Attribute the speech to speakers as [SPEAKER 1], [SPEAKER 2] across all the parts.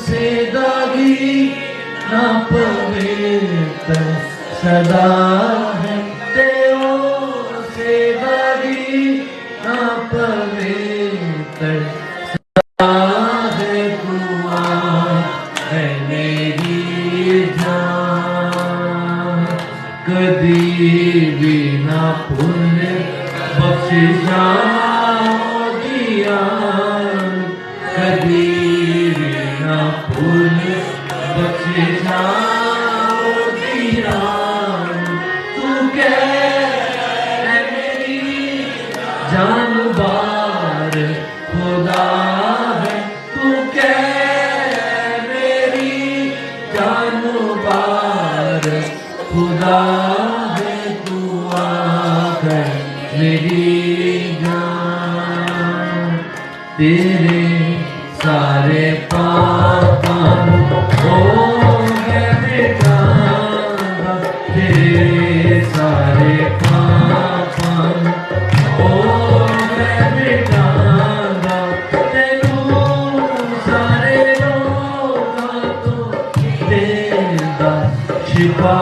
[SPEAKER 1] से दागी ना पवित्र सदा है, तेओ से दागी ना पवित्र सदा है, दुआ है मेरी जान। कदी भी ना पुण्य बख्शिशा दिया, कदी भी ना पुण्य बख्शिशा दिया। तू कह मेरी जान बार खुदा है, तू कह मेरी जान बार खुदा है, दुआ है मेरी जान। तेरे सारे पापन हो गए मिटांगा, तेरे सारे पापन हो गए मिटांगा। तेनू सारे लोगां तो देंदा शिफा,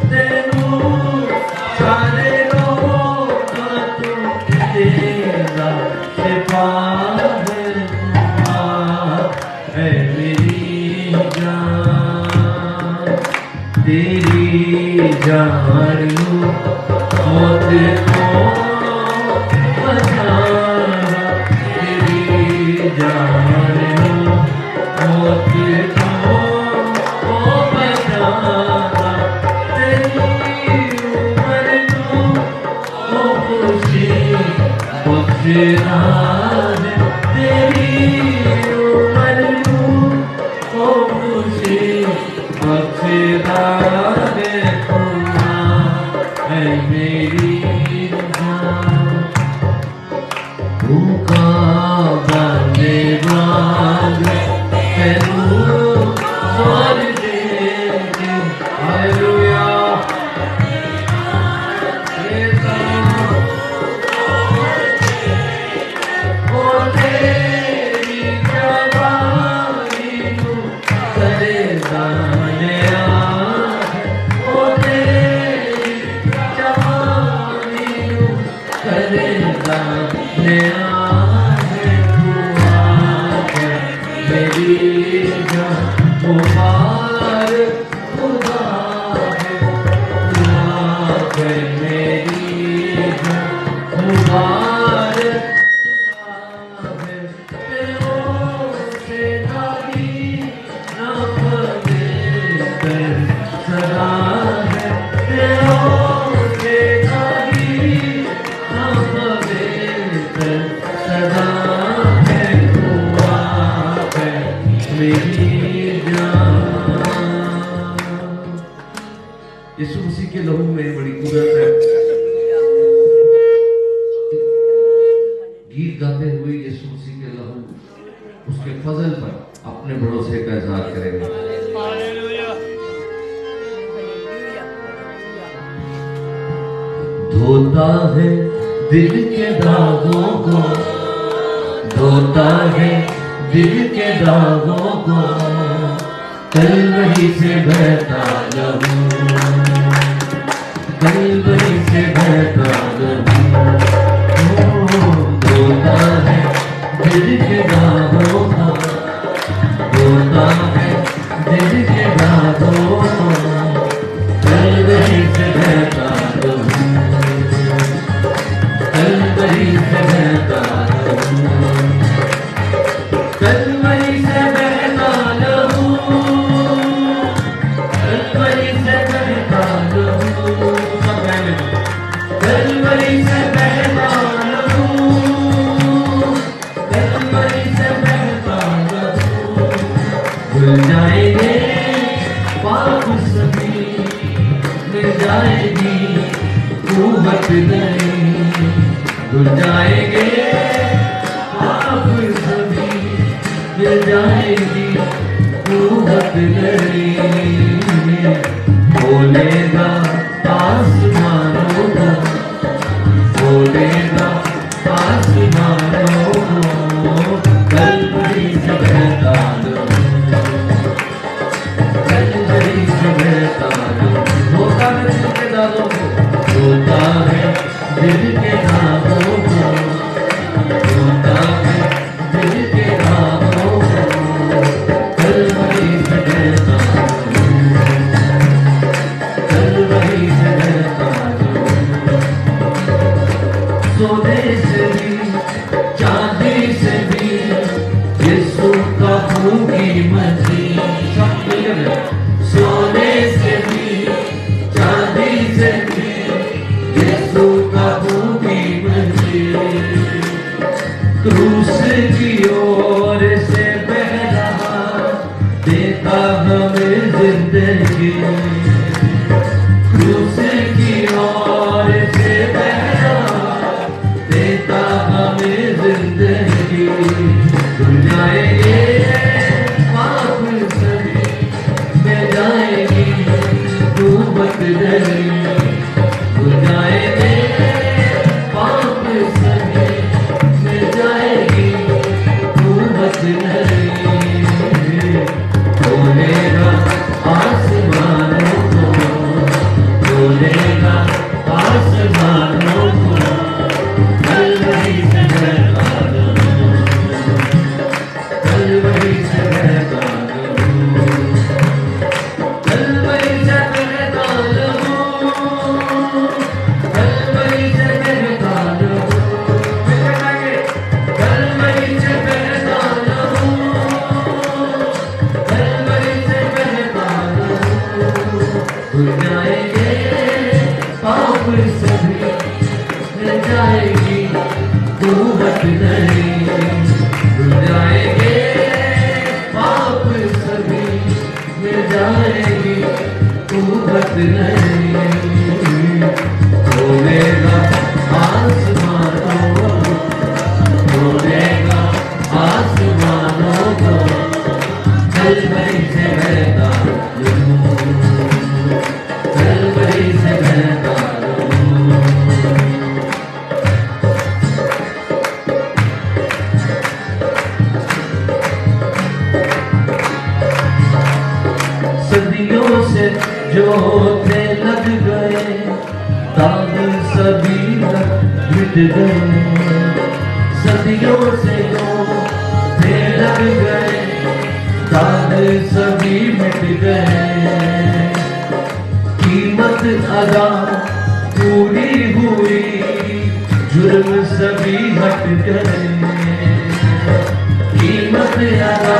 [SPEAKER 1] तेनू सारे लोगां तो देंदा शिफा है मेरी जान। तेरी जान मौत को बचाना, तेरी जान मौत को बचाना। तेरी उम्र को खुशी बख्शना है, तेरी उम्र को खुशी बख्शना है, खुदा है मेरी जान। भूखा बंदे मांग तेनू सौर देंगे, हालेलुया। यीशु मसीह के लहू में बड़ी कुदरत है। गीत गाते हुए यीशु मसीह के लहू, उसके फजल पर अपने भरोसे का इजहार करेंगे। धोता है दिल के दागों को, धोता है दिल के दागों को, कलवरी से बहता लहू, कलवरी से बहता लहू। धोता है दिल के दागों को, धोता है दिल के दागों को, कलवरी से बहता लहू, कलवरी से बहता लहू, कलवरी से बहता लहू, कलवरी से बहता लहू, कलवरी से बहता लहू, कलवरी से बहता लहू। धुल जाएंगे पाप सभी, मिल जाएगी कुव्वत नई, धुल जाएंगे पाप सभी, मिल जाएगी कुव्वत नई। बोलेगा आसमानों को, बोलेगा आसमानों को, कलवरी से बहता लहू, दागों की मछली, सोने से भी चांदी से भी यीशु का खून की मछली, क्रूस की ओर से बह रहा देता हमें जिंदगी, क्रूस की ओर से बह रहा देता हमें जिंदगी, धुल जाएंगे पाप सभी मिल जाएगी तू मत डरी, धुल जाएंगे पाप सभी मिल जाएगी तू मत डरी, बोलेगा आसमानों को, बोलेगा आसमानों को, कलवरी से बहका दो, कलवरी से बहका दो, कलवरी से बहका दो, कलवरी से बहका दो, कलवरी से बहका दो, कलवरी से बहका दो, धुल जाएंगे पाप सभी मिल जाएगी तू मत डरी, धुल जाएंगे पाप सभी मिल जाएगी तू मत डरी, बोलेगा आसमानों को, बोलेगा आसमानों को, कलवरी से बहका दो, कलवरी से बहका दो, सदियों से जो थे लग गए दाग सभी मिट गए, सदियों से जो थे लग गए दाग सभी मिट गए, कीमत अदा पूरी हुई जुर्म सभी हट गए, कीमत अदा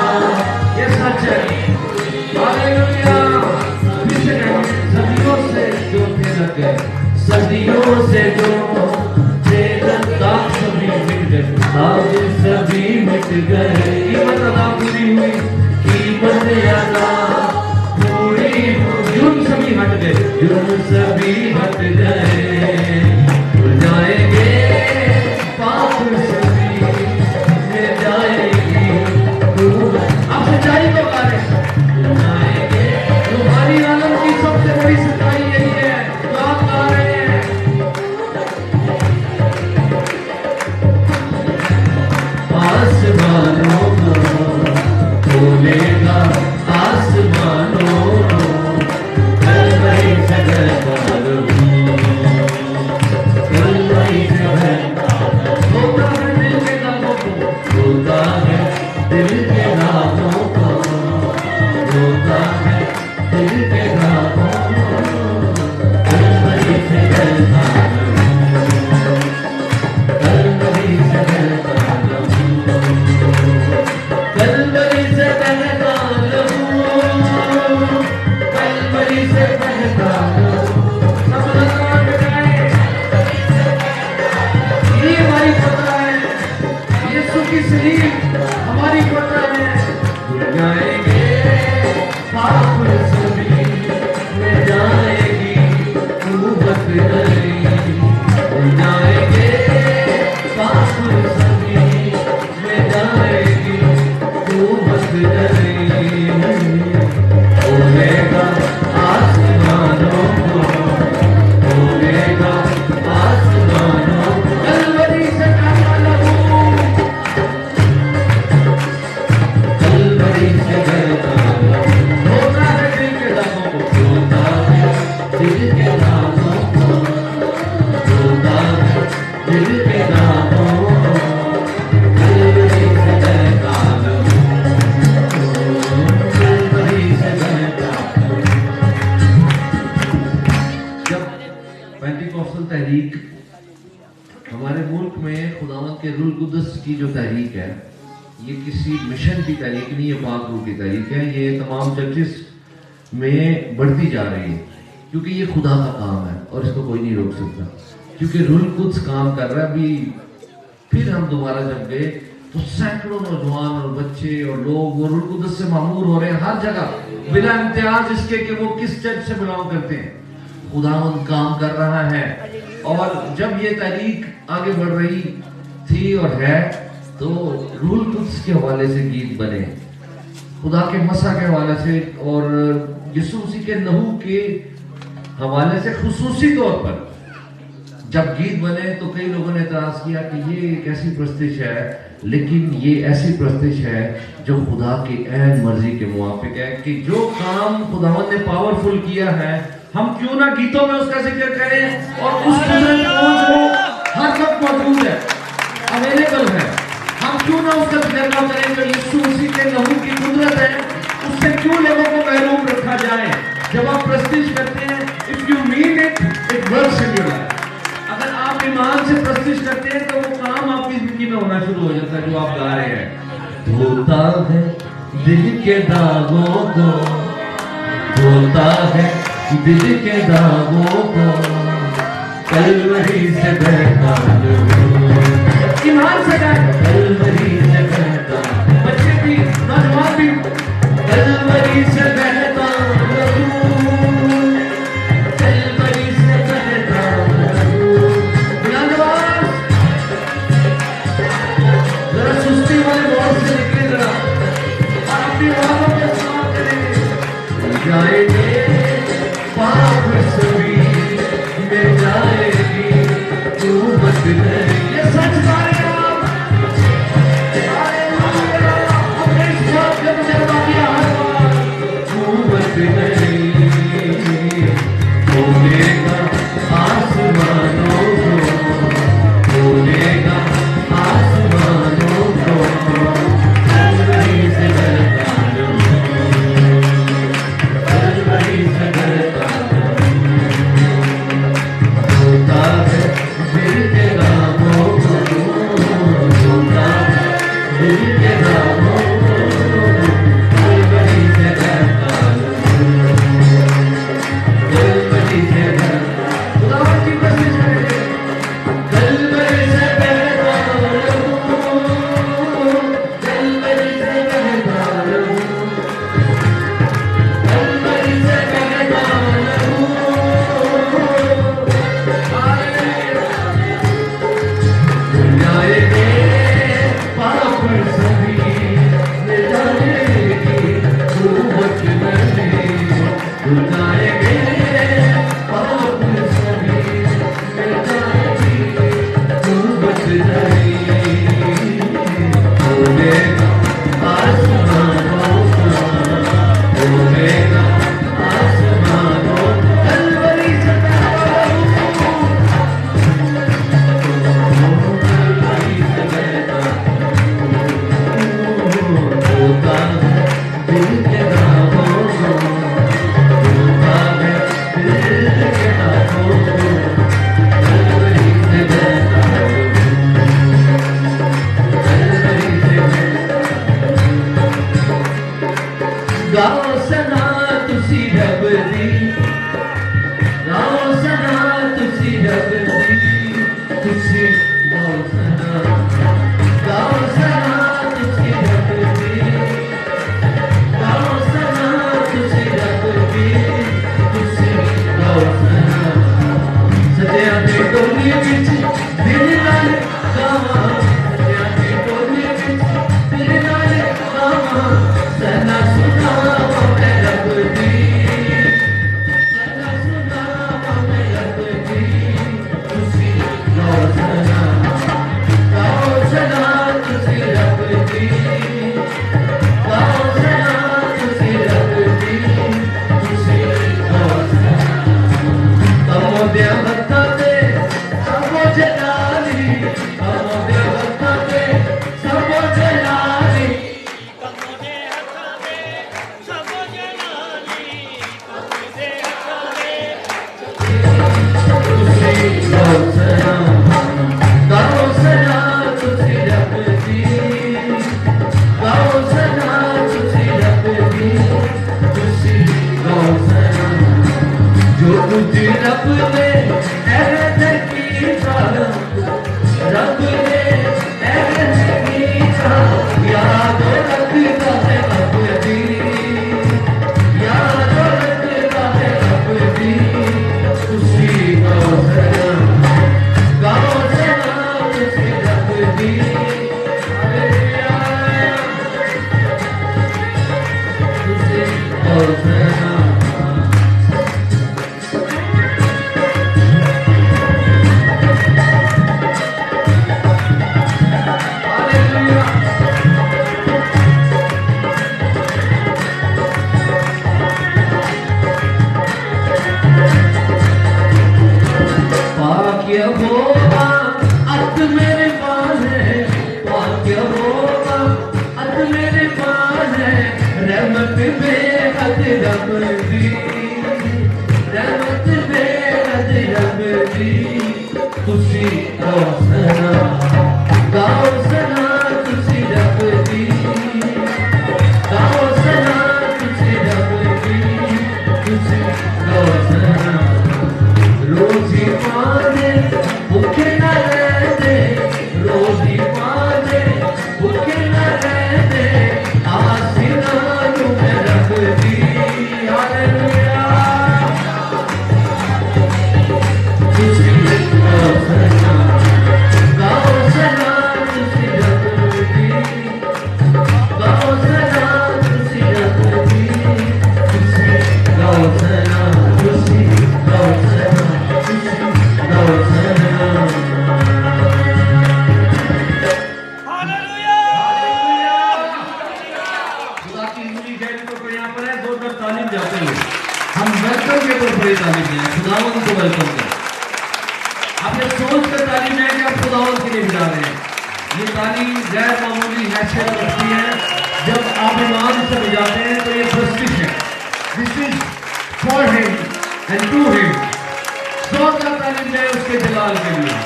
[SPEAKER 1] ये सच है, हालेलुया, सदियों से जो थे लग गए, सदियों से जो थे दाग सभी मिट गए, दाग सभी मिट गए, कीमत अदा पूरी हुई, कीमत अदा पूरी हुई, जुर्म सभी हट गए, जुर्म सभी हट गए, भूल जाएंगे पाप सभी मिल जाएगी तू, आप सच्चाई को गा रहे हैं, भूल जाएंगे, तुम्हारी आलम की सबसे बड़ी सच्चाई यही है जो आप गा रहे हैं, आसमानों को बोलेगा आसमानों को, कलवरी से बहका दो, कलवरी से बहका दो, होता है दिल के दागों को, होता है दिल के दागों को, होता है दिल के दागों को, कलवरी से बहका दो, कलवरी से बहका दो, कलवरी से बहका दो, कलवरी से बहका दो, सब लगान बजाएं, ये हमारी पता है, यीशु की सलीब हमारी पता है, भूल जाएंगे पाप सभी मिल जाएगी तू मत डरी, भूल जाएंगे पाप सभी मिल जाएगी तू मत डरी, बोलेगा आसमानों को, बोलेगा आसमानों को, कलवरी से बहका दो, कलवरी से बहका दो, होता है दिल के दागों को, होता है दिल के दागों को, होता है दिल के दागों को, कलवरी से बहका दो, कलवरी से बहका दो। जब पेंटिकॉस्टल तहरीक हमारे मुल्क में खुदावंद के रूह कुदस की जो तहरीक है ये किसी मिशन की तहरीक नहीं, ये पाक रूह की तहरीक है। ये तमाम चर्चिस में बढ़ती जा रही है क्योंकि ये खुदा का काम है और इसको कोई नहीं रोक सकता, क्योंकि रूह कुछ काम कर रहा है। अभी फिर हम दोबारा जब गए तो सैकड़ों नौजवान और बच्चे और लोग वो रूह कुदस से मामूर हो रहे हैं हर जगह, बिना इम्तियाज इसके कि वो किस चर्च से बिलोंग करते हैं। खुदावंद काम कर रहा है। और जब ये तहरीक आगे बढ़ रही थी और है, तो रूह कुदस के हवाले से गीत बने, खुदा के मसा के हवाले से और यीशु मसीह के लहू के हवाले से खुसूसी तौर पर जब गीत बने तो कई लोगों ने एतराज किया कि ये एक ऐसी प्रस्तिश है, लेकिन ये ऐसी प्रस्तिश है जो खुदा की ऐन मर्जी के मुवाफिक है कि जो काम खुदावंद ने पावरफुल किया है, हम क्यों ना गीतों में उसका जिक्र करें। और उस कुदरत वो हर वक्त मौजूद है, अवेलेबल है। हम क्यों ना उसका जिक्र करें जो यीशु मसीह के लहू की कुदरत है, उससे क्यों लोगों को महरूम रखा जाए। जब आप प्रस्तिश करते हैं, if you mean it, it works in your life. अगर आप ईमान से प्रस्तिश करते हैं तो वो काम आपकी जिंदगी में होना शुरू हो जाता है जो आप गा रहे हैं। धोता है दिल के दागों को, धोता है दिल के दागों को, कलवरी से बहता ईमान से गाए, कलवरी से बहता, बच्चे भी नौजवान भी, कलवरी से बहता रब ने ऐद कीता रब ने ऐद कीता याद रखदा है रब दी याद रखदा है रब दी खुशी गाओ सना खुशी रब दी खुशी गाओ सना खुशी गाओ सना खुशी रब दी गाओ सना खुशी रब दी खुशी गाओ सना रोजी पाने भूखे न रहते रोजी पाने भूखे न रहते आसिना में रब दी हालेलुया खुशी गाओ सना खुशी रब दी गाओ सना खुशी रब दी खुशी गाओ सना खुशी गाओ सना खुशी गाओ सना
[SPEAKER 2] हालेलुया
[SPEAKER 1] खुदा की पूरी गैर को यहाँ पर है जोरदार तालीम जाते हुए हम वेलकम के ऊपर बड़ी तालीम दें खुदावंद को वेलकम करें आप ये सोच कर तालीम है कि आप खुदावंद के लिए भी जा रहे हैं ये तालीम गैर मामूली हैसियत रखती है जब आप ईमान से बजाते हैं तो ये प्रस्टिश है this is for him and to him जोरदार तालीम है उसके जलाल के लिए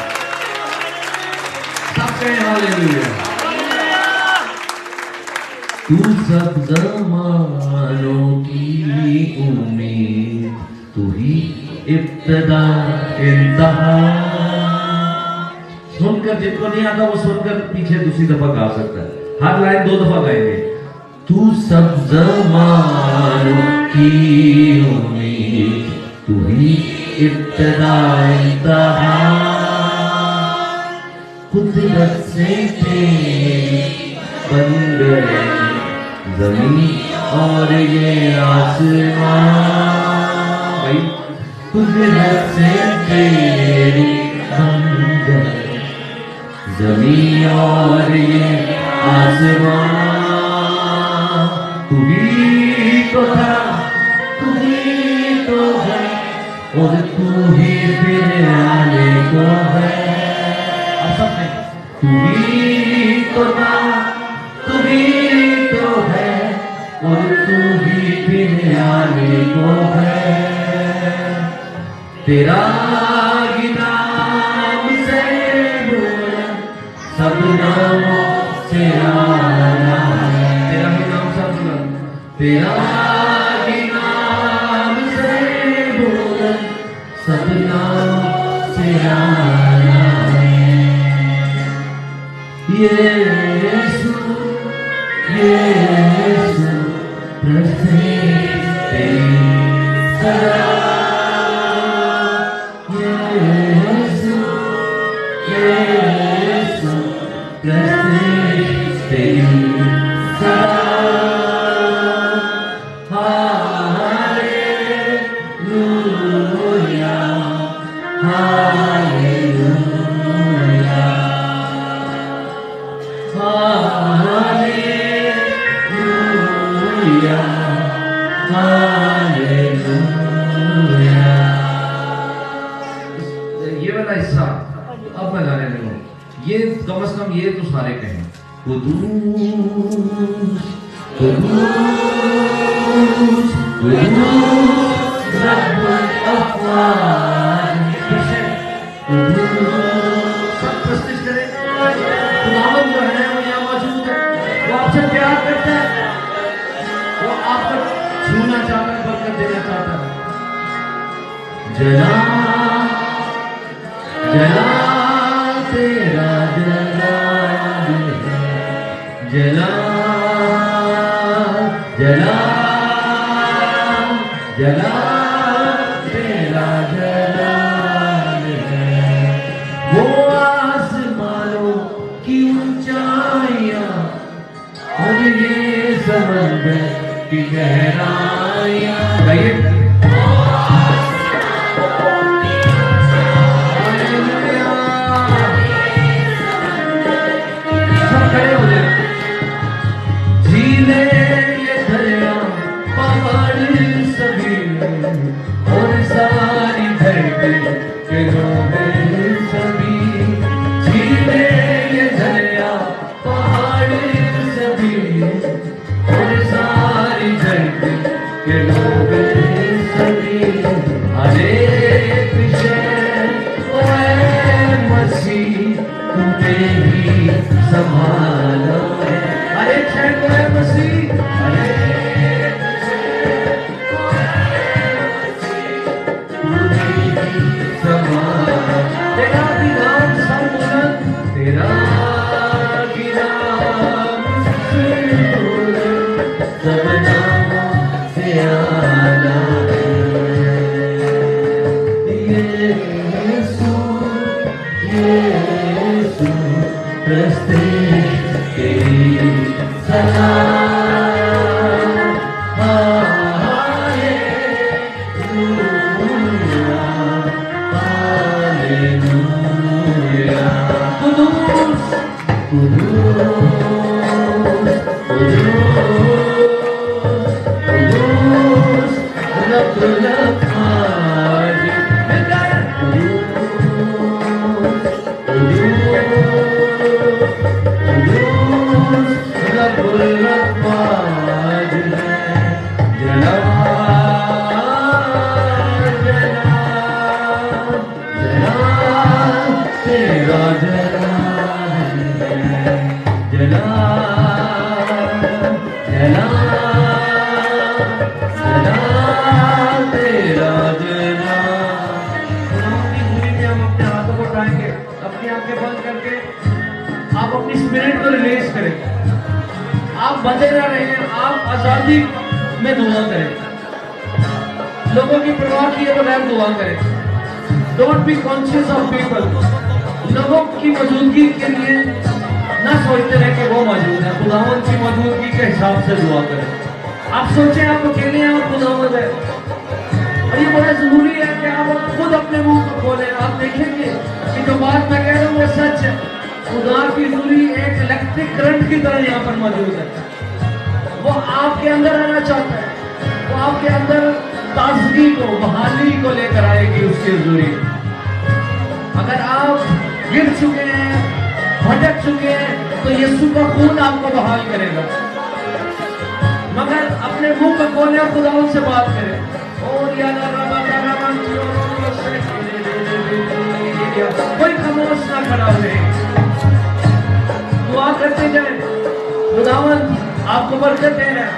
[SPEAKER 1] सब कहें हालेलुया तू सब ज़मानों की उम्मीद तू ही इब्तिदा इंतहा सुनकर जिनको नहीं आता वो सुनकर पीछे दूसरी दफा गा सकता है हर लाइन 2 दफा गाएंगे तू सब ज़मानों की उम्मीद तू ही इब्तिदा इंतहा कुदरत से तेरी बन गए ज़मीन और ये आसमान भाई कुदरत से तेरी बन गए ज़मीन और ये आसमान तू ही तो था तू ही तो है और तू ही फिर आने को है आप सब में तू ही तो था तू ही तो है और तू ही फिर आने को है तेरा नाम से बुलंद सब नामों से आला है तेरा ही नाम सब बुलंद तेरा ही नाम से बुलंद सब नामों से आला है यीशु यीशु प्रसिद्ध तेरी सदा यीशु यीशु प्रसिद्ध तेरी सदा हालेलुया हालेलुया हालेलुया हालेलुया ये वाला हिस्सा अब मैं गाने लगा ये कम से कम ये तो सारे कहें कुदूस कुदूस कुदूस रब्बुल अफ़वाद सब प्रस्तुत करें खुदावंद जो है वो यहाँ मौजूद है वो आपसे प्यार करता है वो आपको छूना चाहता है बरकत देना चाहता है जला जला तेरा जलाल है, जला जला जला तेरा जलाल है। वो आसमानों की ऊंचाइयां और ये समंदर की गहराइयां, गाइए। झीले ये दरिया पहाड़ सभी और सारी धरती के लोग सभी, झीले ये दरिया पहाड़ सभी और सारी धरती के लोग सभी, हरे मसीह तुम्हें ही संभालो है, हरे क्षय मसीह, हरे तेरा विधान सर्वोन्नत, तेरा विधान सब नामों से आला है। यीशु यीशु रस्ते तेरी सलाम, बंधे ना रहे, आप आजादी में दुआ करें, लोगों की परवाह किए बगैर दुआ करें। Don't be conscious of people, लोगों की मौजूदगी के लिए ना सोचते रहे कि वो मौजूद है, खुदावंद की मौजूदगी के हिसाब से दुआ करें। आप सोचें आप अकेले हैं और खुदावंद है, और ये बड़ा जरूरी है कि आप खुद अपने मुंह को खोलें। आप देखेंगे कि जो बात मैं कह रहा हूँ वो सच है। खुदा की दूरी एक इलेक्ट्रिक करंट की तरह यहाँ पर मौजूद है, वो आपके अंदर आना चाहता है, वो आपके अंदर ताजगी को, बहाली को लेकर आएगी उसकी दूरी। अगर आप गिर चुके हैं, भटक चुके हैं, तो यीशु का खून आपको बहाल करेगा। मगर अपने मुंह को खोले और खुदा उनसे बात करें। और कोई खामोश ना खड़ा हुए, दुआ करते जाए, खुदावंद आपको बरकत दे रहा है।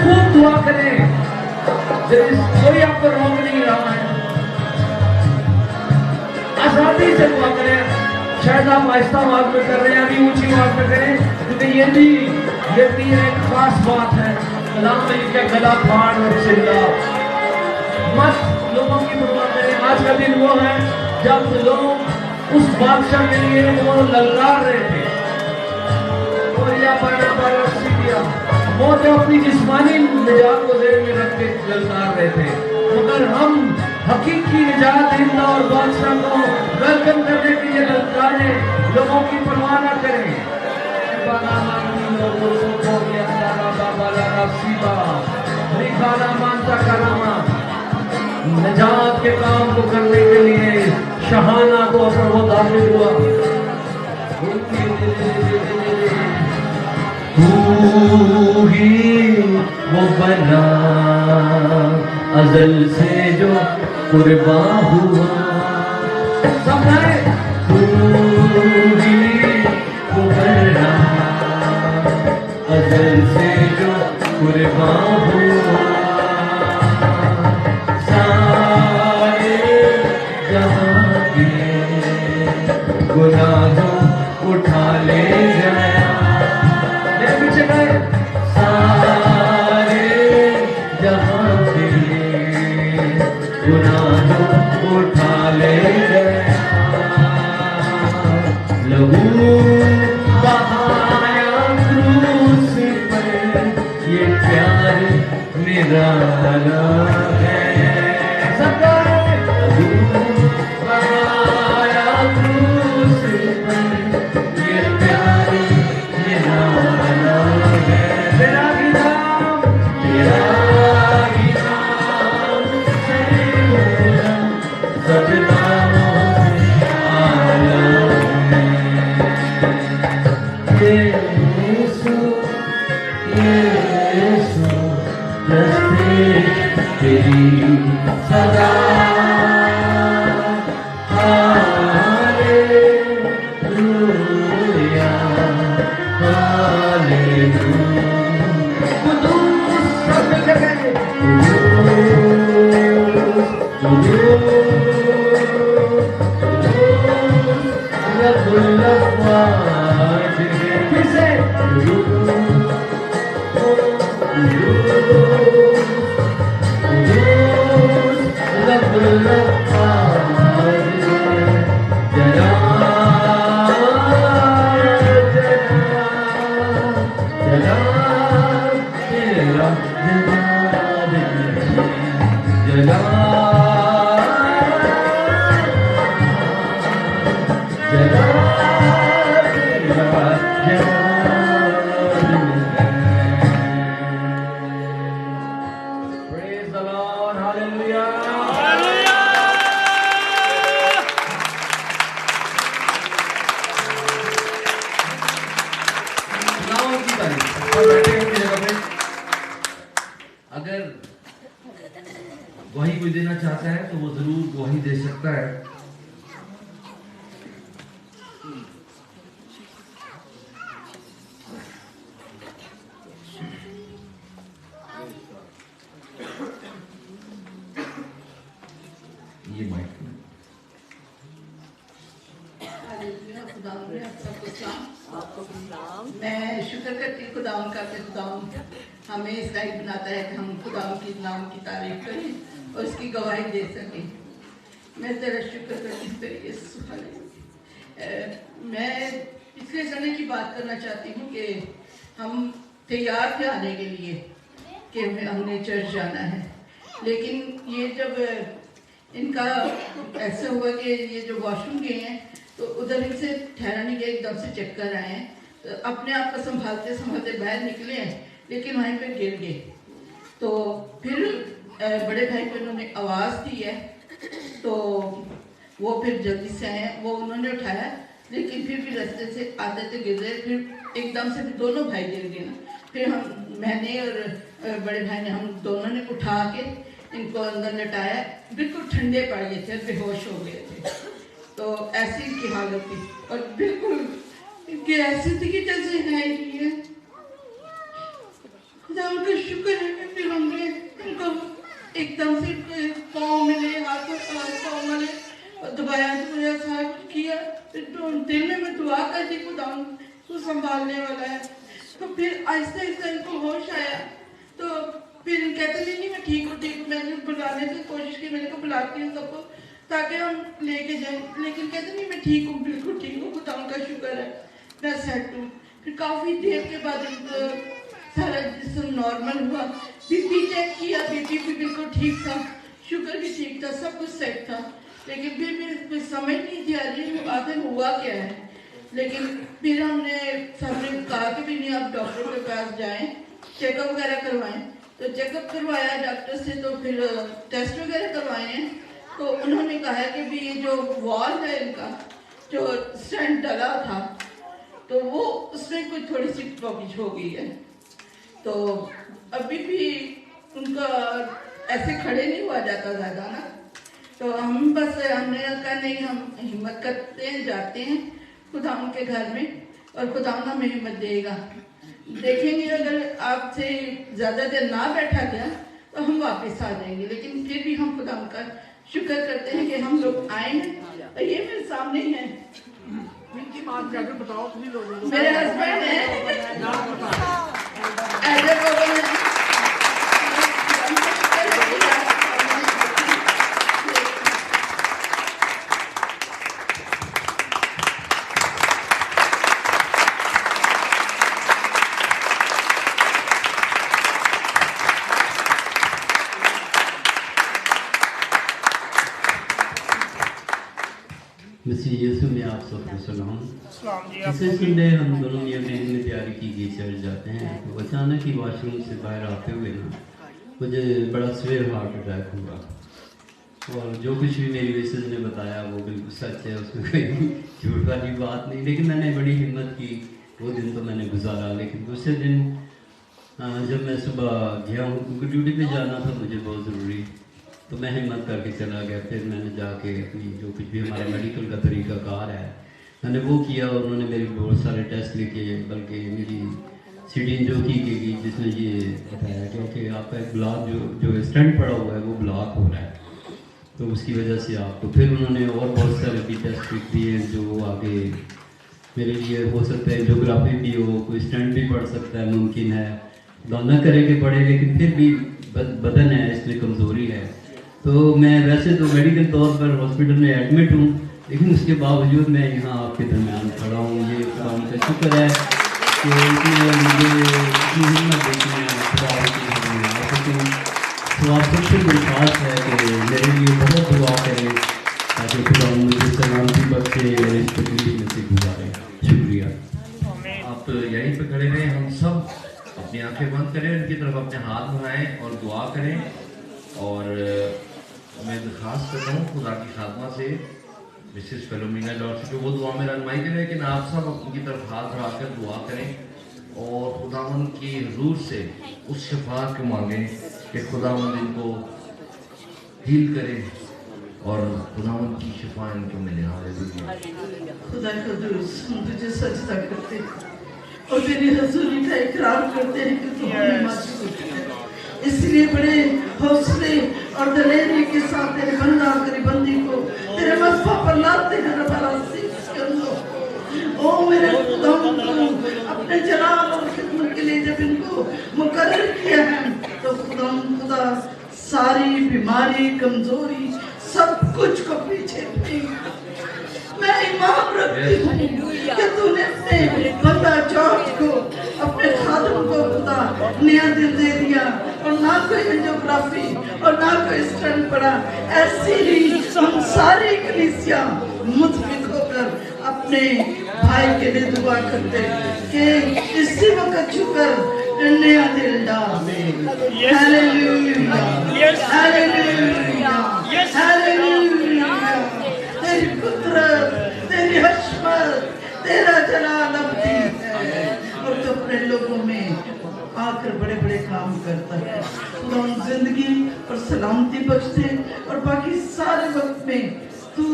[SPEAKER 1] खूब दुआ करें, कोई आपको रोक नहीं रहा है, आजादी से दुआ करें। शायद आप आहिस्ता आवाज में कर रहे हैं, अभी ऊंची आवाज में करें, क्योंकि ये भी एक खास बात है। कलाम में क्या गला फाड़ और चिल्ला मत, लोगों की परवाह करें। आज का दिन वो है जब लोग उस बादशाह के लिए वो ललकार रहे थे, और या बड़ा सीढ़िया वो तो अपनी जिस्मानी निजात को जेब में रख के ललकार रहे थे, मगर हम हकीकी निजात हिंदा और बादशाह को वेलकम करने के लिए ललकारे, लोगों की परवाह न करें। निजात के काम को करने के लिए शहाना को पर वो दाखिल हुआ। तू ही वो बना अज़ल से जो कुर्बान हुआ। सब है तू ही वो बना अज़ल से जो कुर्बान हुआ। सारे जहां के गुनाहों उठा ले गया। मेरे पीछे गए सारे जहां के गुनाहों उठा ले गया। लहू बहाया क्रूस पर ये प्यार निराला है। सबका लहू बहाया क्रूस पर ये प्यार निराला है। तेरा ही नाम सैय्यद सब नामों से आला है। यीशु रस्ते तेरी सदा। Hallelujah hallelujah. कुदूस सब जगह रब्बुल अफ़वाज है। फिर से रब्बुल अफ़वाज जला जला तेरा जला जला Praise the Lord, hallelujah. खुदावंद की तारीफ। और बैठे हैं अपनी जगह पे। अगर गवाही कोई देना चाहता है तो वो जरूर गवाही दे सकता है। ये माइक
[SPEAKER 2] मैं शुक्र करती खुदावन का कि खुदावन हमें इस लायक बनाता है कि हम खुदावन के नाम की तारीफ करें और उसकी गवाही दे सकें। मैं तेरा शुक्र करती हूँ तेरे यीशु हालेलुया। मैं पिछले समय की बात करना चाहती हूँ कि हम तैयार थे आने के लिए कि हमने चर्च जाना है, लेकिन ये जब इनका ऐसा हुआ कि ये जो वॉशरूम गए हैं तो उधर इनसे ठहरा नहीं गया, एकदम से चक्कर आए हैं। तो अपने आप को संभालते संभालते बाहर निकले हैं, लेकिन वहीं पे गिर गए। तो फिर बड़े भाई को इन्होंने आवाज़ दी है, तो वो फिर जल्दी से आए, वो उन्होंने उठाया, लेकिन फिर भी रास्ते से आते थे गिर गए। फिर एकदम से फिर दोनों भाई गिर गए ना। फिर मैंने और बड़े भाई ने, हम दोनों ने उठा के इनको अंदर लटाया। बिल्कुल ठंडे पड़ गए थे, बेहोश हो गए थे। तो ऐसी इनकी हालत थी और बिल्कुल इनकी ऐसी थी कि जैसे है ही है। खुदा उनका शुक्र है कि फिर हमने इनको एकदम से पाँव मिले, हाथ पाँव मिले और दबाया सारा कुछ किया। फिर तो दिल में मैं दुआ कर दी खुदा को संभालने वाला है। तो फिर आहिस्ता आहिस्ता इनको होश आया। तो फिर कहते नहीं मैं ठीक हूँ ठीक हूँ। मैंने बुलाने की कोशिश की, मैंने को बुलाती हूँ सबको ताकि हम लेके जाएं, लेकिन कहते नहीं मैं ठीक हूँ, बिल्कुल ठीक हूँ, खुदा उनका शुक्र है, मैं सेट हूँ। फिर काफ़ी देर के बाद इनको सारा जिस्म नॉर्मल हुआ। बीपी चेक किया, बीपी भी बिल्कुल ठीक था, शुगर भी ठीक था, सब कुछ सेट था। लेकिन फिर भी समझ नहीं थी आ रही आखिर हुआ क्या है। लेकिन फिर हमने सबने कहा कि भी नहीं आप डॉक्टर के पास जाएं, चेकअप वगैरह करवाएं। तो चेकअप करवाया डॉक्टर से, तो फिर टेस्ट वगैरह करवाए हैं। तो उन्होंने कहा कि भी ये जो वॉल है इनका जो स्टेंट डला था, तो वो उसमें कुछ थोड़ी सी प्रॉब्लम हो गई है, तो अभी भी उनका ऐसे खड़े नहीं हुआ जाता ज़्यादा ना, तो हम बस हमने कहा नहीं, हम हिम्मत करते हैं, जाते हैं खुदा उनके घर में, और खुदा हमें हिम्मत देगा। देखेंगे अगर आपसे ज़्यादा देर ना बैठा गया तो हम वापस आ जाएंगे, लेकिन फिर भी हम खुदा का शुक्र करते हैं कि हम लोग आए हैं। और ये मेरे सामने ही है, मेरे हस्बैंड है, एल्डर बाबा है।
[SPEAKER 3] मसीह यीशु में आप सबको सलाम। इसे संडे हम दोनों ने में तैयारी की गई, चर्च जाते हैं, तो अचानक ही वॉशरूम से बाहर आते हुए ना मुझे बड़ा सवेर हार्ट अटैक हुआ, और जो कुछ भी मेरी मिसेज ने बताया वो बिल्कुल सच है, उसमें कोई झूठ वाली बात नहीं। लेकिन मैंने बड़ी हिम्मत की, वो दिन तो मैंने गुजारा। लेकिन दूसरे दिन जब मैं सुबह गया हूँ, क्योंकि ड्यूटी पे जाना था मुझे बहुत ज़रूरी, तो मैं हिम्मत करके चला गया। फिर मैंने जाके अपनी जो कुछ भी हमारा मेडिकल का तरीक़ाकार है मैंने वो किया, और उन्होंने मेरे बहुत सारे टेस्ट लिखे, बल्कि मेरी सीटिंग जो की गई जिसमें ये बताया क्योंकि आपका एक ब्लॉक जो स्टेंट पड़ा हुआ है वो ब्लॉक हो रहा है, तो उसकी वजह से आपको। फिर उन्होंने और बहुत सारे भी टेस्ट लिख दिए जो आगे मेरे लिए हो सकता है जोग्राफी भी हो, कोई स्टेंट भी पड़ सकता है, मुमकिन है दोनों करे के पड़े, लेकिन फिर भी बदन है इसमें कमज़ोरी है। तो मैं वैसे तो मेडिकल तौर पर हॉस्पिटल में एडमिट हूँ, लेकिन उसके बावजूद मैं यहाँ आपके दरमियान खड़ा हूँ। ये खुदा का शुक्र है कि इसने मुझे इतनी हिम्मत दी कि मैं खुदा की आ सकूँ। तो आप सबसे गुजारिश है कि मेरे लिए बहुत दुआ करें ताकि खुदा मुझे सलामती बख्शे और इस तकलीफ में से गुजारे। शुक्रिया।
[SPEAKER 1] आप यहीं पे खड़े रहें, हम सब अपनी आंखें बंद करें, उनकी तरफ अपने हाथ बढ़ाएं और दुआ करें। और मैं दरख्वास्त करता हूँ खुदा की खादमा से, मिसेस फिलोमिना डॉट से, वो दुआ में रहनुमाई करें, लेकिन आप सब उनकी तरफ हाथ बढ़ाकर दुआ करें और खुदावंद की हजूर से उस शफा को मांगें कि खुदावंद इनको हील करे और खुदावंद की शफा इनको मिले। हालेलुया।
[SPEAKER 2] खुदा का दुरुस्त हम तुझे सजदा करते हैं और तेरी हजूरी का इकरार करते हैं कि तू हमें मासूम है। इसलिए बड़े हौसले और दलेरी के साथ तेरे बंदा तेरी बंदी को तेरे मसफा पर लाते हैं ओ मेरे खुदा, अपने जलाल और खिदमत के लिए जब इनको मुकर्रर किया है तो खुदा सारी बीमारी कमजोरी सब कुछ को पीछे फेंक। मैं ईमान रखती हूँ कि तूने अपने बंदा जॉर्ज को अपने खादम को खुदा नया दिल दे दिया, और ना कोई एंजियोग्राफी और ना कोई स्टेंट पड़ा। ऐसी ही हम सारी कलीसिया मुतफिक होकर अपने भाई के लिए दुआ करते कि इसी वक्त छुकर नया दिल डाल। Hallelujah hallelujah hallelujah. तेरी कुदरत तेरी हशमत तेरा जलाल अब्दी है, और तो अपने लोगों में आकर बड़े बड़े काम करता है। खुदा उन जिंदगी और सलामती बख्शे, और बाकी सारे वक्त में तू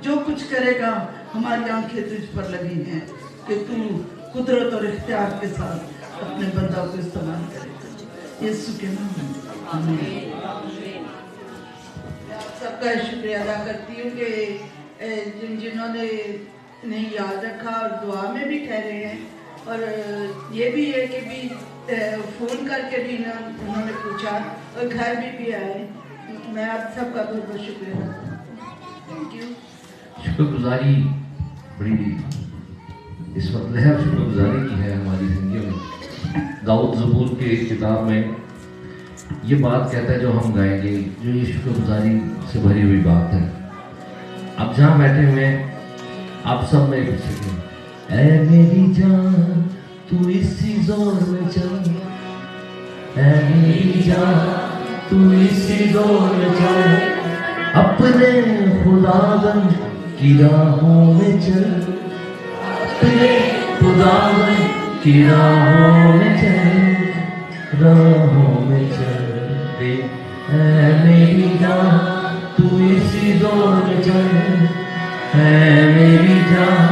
[SPEAKER 2] जो कुछ करेगा हमारी आंखें तुझ पर लगी हैं कि तू कुदरत और इख्तियार के साथ अपने बंदा को इस्तेमाल करेगा। यीशु के नाम में आमीन। सबका शुक्रिया अदा करती हूँ कि जिन्होंने नहीं याद रखा और दुआ में भी ठहरे हैं, और ये भी है कि भी फ़ोन करके भी उन्होंने पूछा और घर भी आए। मैं आप सबका बहुत बहुत शुक्रिया। Thank you.
[SPEAKER 1] शुक्रगुजारी बड़ी इस वक्त लहर शुक्रगुजारी की है हमारी जिंदगी में। दाऊद ज़बूर के किताब में ये बात कहता है जो हम गाएंगे, जो ये शुक्रगुजारी से भरी हुई बात है। आप जहाँ बैठे हुए हैं आप सब मेरे पीछे कहें, ऐ मेरी जान तू इसी जोर में चल, ऐ मेरी जान तू इसी जोर में चल, अपने खुदावन की राहों में चल, अपने खुदावन की राहों में चल, राहों में चल दे ऐ मेरी जान, तू इसी दौर में चल, ऐ मेरी जान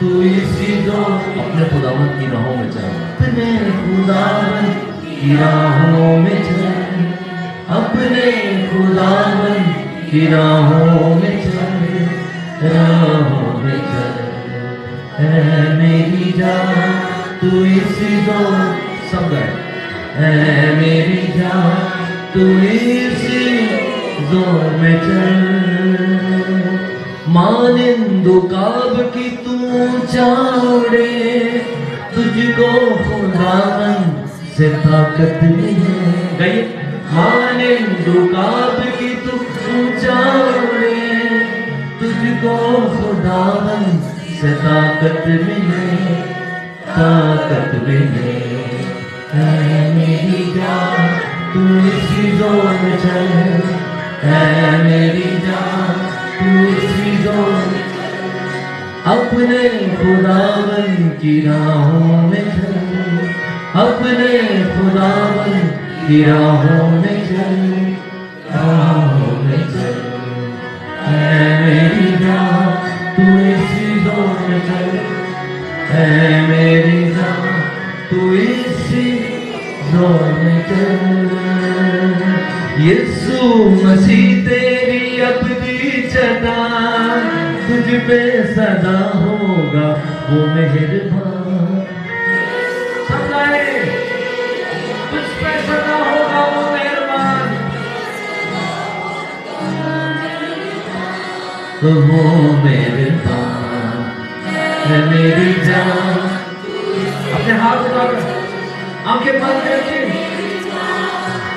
[SPEAKER 1] तू इसी दौर, अपने खुदावन की राहों में चल, अपने खुदावन की राहों में चल, अपने खुदावन की राहों में चल, राहों में चल ऐ मेरी जान तू इसी दौर, सब गए ऐ मेरी जान तू इसी दौर में चल, मानिंदु काब की तू चावड़े, तुझको खुदावन से ताकत मिले, गई मानिंदु काब की तू चावड़े, तुझको खुदावन से ताकत मिले, ताकत मिले ऐ मेरी जान तू इसी दौर में चल, ऐ मेरी जान तू इसी दौर, अपने खुदावन की राहों में चल, अपने खुदावन की राहों में चल, राहों में चल ऐ मेरी जान तू इसी दौर में चल, ऐ मेरी जान तू इसी दौर में चल, यीशु मसीह तेरी अपनी चट्टान, तुझ पे सदा होगा वो मेहरबान, समझाए तुझ पे सदा होगा वो मेहरबान, तो वो मेहरबान है मेरी जान, अपने हाथ उठाकर आंखें बंद करके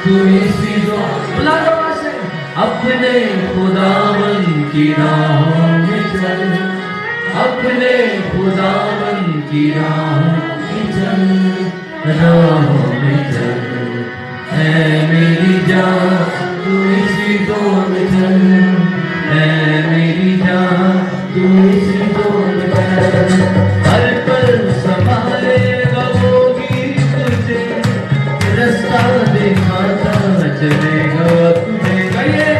[SPEAKER 1] तू इसी दौर से, अपने खुदावन की राहों में चल, अपने खुदावन की राहों में चल, राहों में चल ऐ मेरी जान तू इसी दौर में चल, ऐ मेरी जान तू इसी दौर में चल, हर पल संभालेगा वो भी तुझे, रास्ता दिखाता चलेगा तुम्हें, गाइए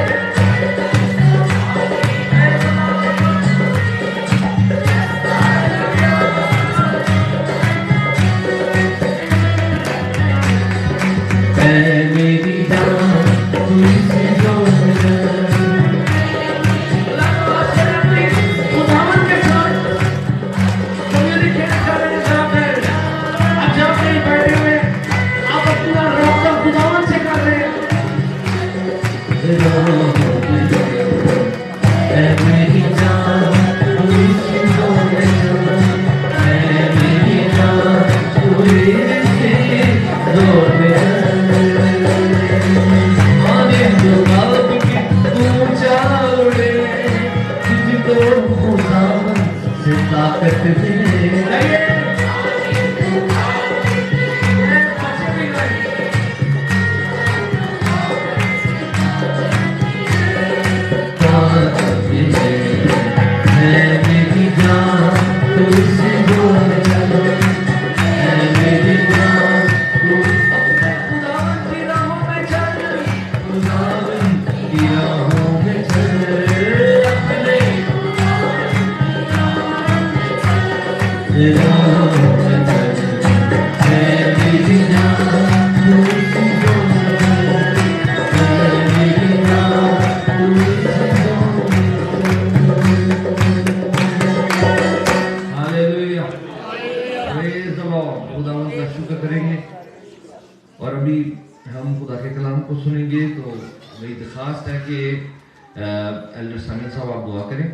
[SPEAKER 1] ऐ मेरी जान तू इसी दौर में चल, खुदावन के साथ कम्युनिकेट करने जाते हैं, अब जब नहीं बैठे हुए आप अपना रब्ता खुदावन से कर रहे हैं, ऐ मेरी जान तू इसी दौर में चल, ऐ मेरी जान तू इसी दौर में चल, मानिंदु काब की तू चावड़े, तुझको खुदावन से ताकत मिले, ताकत मिले ऐ मेरी जान तू इसी दौर में चल, ऐ मेरी जान तू खुदावन की राहों में चल, खुदावन की राहों में चल, अपने राहों में चल, ऐ मेरी जान तू इसी दौर में चल, ऐ मेरी जान तू इसी दौर में चल, हालेलुया, प्रेज़ द लॉर्ड, खुदावन का शुक्र करेंगे। और अभी हम खुदा के कलाम को सुनेंगे, तो मेरी दरखास्त है कि एल्डर सामिल साहब आप दुआ करें।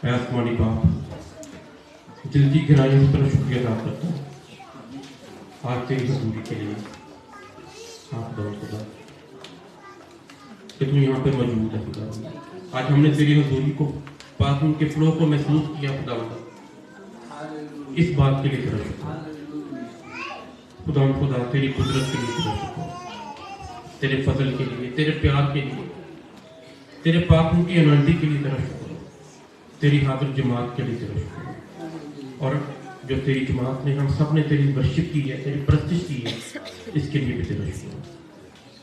[SPEAKER 4] मैं आसमानी बाप दिल की गहराइयों से तेरा शुक्रिया अदा करता हूँ आज तेरी हजूरी के लिए। आप दो खुदा कि तू यहाँ पे मौजूद है खुदा। आज हमने तेरी हजूरी को बाथरूम के फ्लो को महसूस किया खुदा। इस बात के लिए तेरा शुक्रिया। खुदा तेरी कुदरत के लिए तेरा शुक्र, तेरे फजल के लिए, तेरे प्यार के लिए, तेरे पापों की अनांती के लिए तेरा शुक्र, तेरी हाजिर जमात के लिए तेरा शुक्र, और जो तेरी जमात ने, हम सब ने तेरी वर्शिप की है, तेरी प्रस्तिश की है, इसके लिए भी तेरा शुक्र।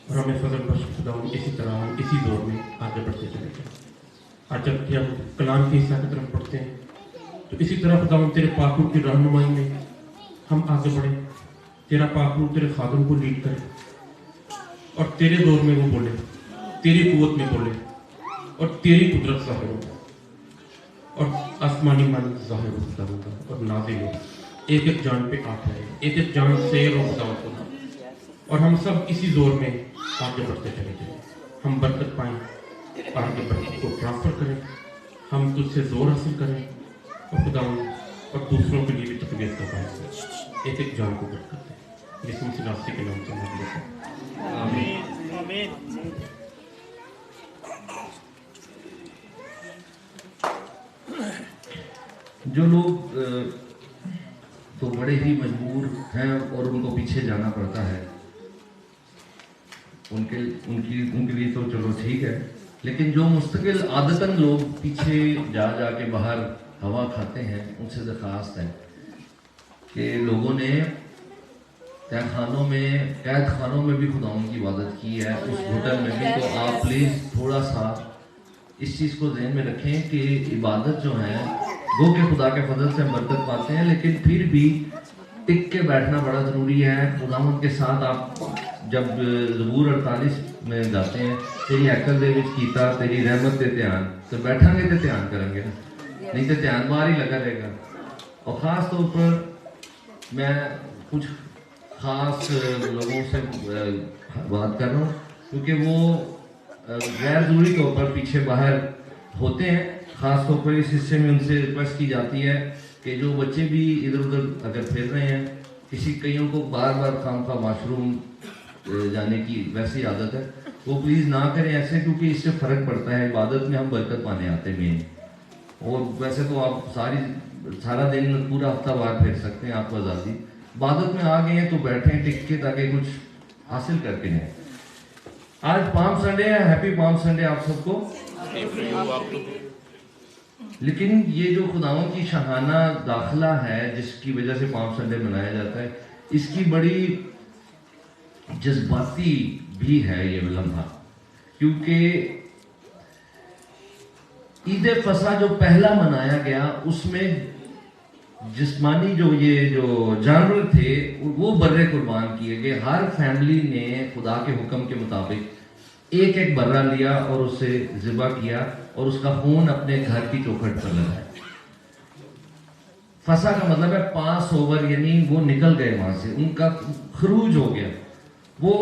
[SPEAKER 4] और हमें फजल बख्श खुदा इसी तरह हम इसी दौर में आगे बढ़ते चले जाएं। आज जबकि हम कलाम के हिस्सा की तरफ पढ़ते हैं तो इसी तरह खुदा तेरे पाकों की रहनुमाई में हम आगे बढ़े, तेरा पाकों तेरे खादम को लीड करें और तेरे दौर में वो बोले, तेरी कुव्वत में बोले और तेरी कुदरत ज़ाहिर हो और आसमानी मन ज़ाहिर हो खुदा का और नाज़िल हो, एक एक जान पे आठ है, एक एक जान सैर हो खुदा, और हम सब इसी दौर में आगे बढ़ते चले जाएं। हम बरकत पाएं, आगे बरकत को ट्रांसफर करें, हम तुझसे जोर हासिल करें और खुदा और दूसरों के लिए भी तकबीयत का पाएं, एक एक जान को बरकत दें। यीशु मसीह नासरी के नाम से मांगते हैं, आमीन आमीन।
[SPEAKER 1] जो लोग तो बड़े ही मजबूर हैं और उनको पीछे जाना पड़ता है, उनके लिए तो चलो ठीक है, लेकिन जो मुस्तकिल आदतन लोग पीछे जा के बाहर हवा खाते हैं, उनसे दरख्वास्त है कि लोगों ने कैद खानों में भी खुदा की इबादत की है, उस होटल में भी, तो आप प्लीज़ थोड़ा सा इस चीज़ को ध्यान में रखें कि इबादत जो है वो के खुदा के फजल से बरकत पाते हैं, लेकिन फिर भी टिक के बैठना बड़ा ज़रूरी है खुदावंद के साथ। आप जब ज़बूर 48 में जाते हैं, तेरी हैकल दे विच कीता तेरी रहमत ते ध्यान, तो बैठांगे तो ध्यान करेंगे ना, नहीं तो ध्यान बाहर ही लगा रहेगा। और ख़ास तौर पर मैं कुछ ख़ास लोगों से बात कर रहा हूँ क्योंकि वो गैर ज़रूरी तौर पर पीछे बाहर होते हैं। ख़ास तौर पर इस हिस्से में उनसे रिक्वेस्ट की जाती है कि जो बच्चे भी इधर उधर अगर फिर रहे हैं, कईयों को बार बार खामखा वाशरूम जाने की वैसी आदत है, वो प्लीज़ ना करें ऐसे, क्योंकि इससे फ़र्क पड़ता है। इबादत में हम बरकत पाने आते हैं, और वैसे तो आप सारा दिन पूरा हफ्ता बाहर फिर सकते हैं, आपको आज़ादी। इबादत में आ गए हैं तो बैठें टिक के, ताकि कुछ हासिल करके जाएं। आज पाम संडे है, हैप्पी पाम संडे आप सबको। लेकिन ये जो खुदाओं की शाहाना दाखिला है जिसकी वजह से पाम संडे मनाया जाता है, इसकी बड़ी जज्बाती भी है ये लम्हा, क्योंकि ईद फसा जो पहला मनाया गया उसमें जिस्मानी जो जानवर थे वो बर्रे कुर्बान किए गए। हर फैमिली ने खुदा के हुक्म के मुताबिक एक एक बर्रा लिया और उसे ज़िबा किया और उसका खून अपने घर की चौखट पर लगाया। फसा का मतलब है पास ओवर, यानी वो निकल गए वहां से, उनका खरूज हो गया, वो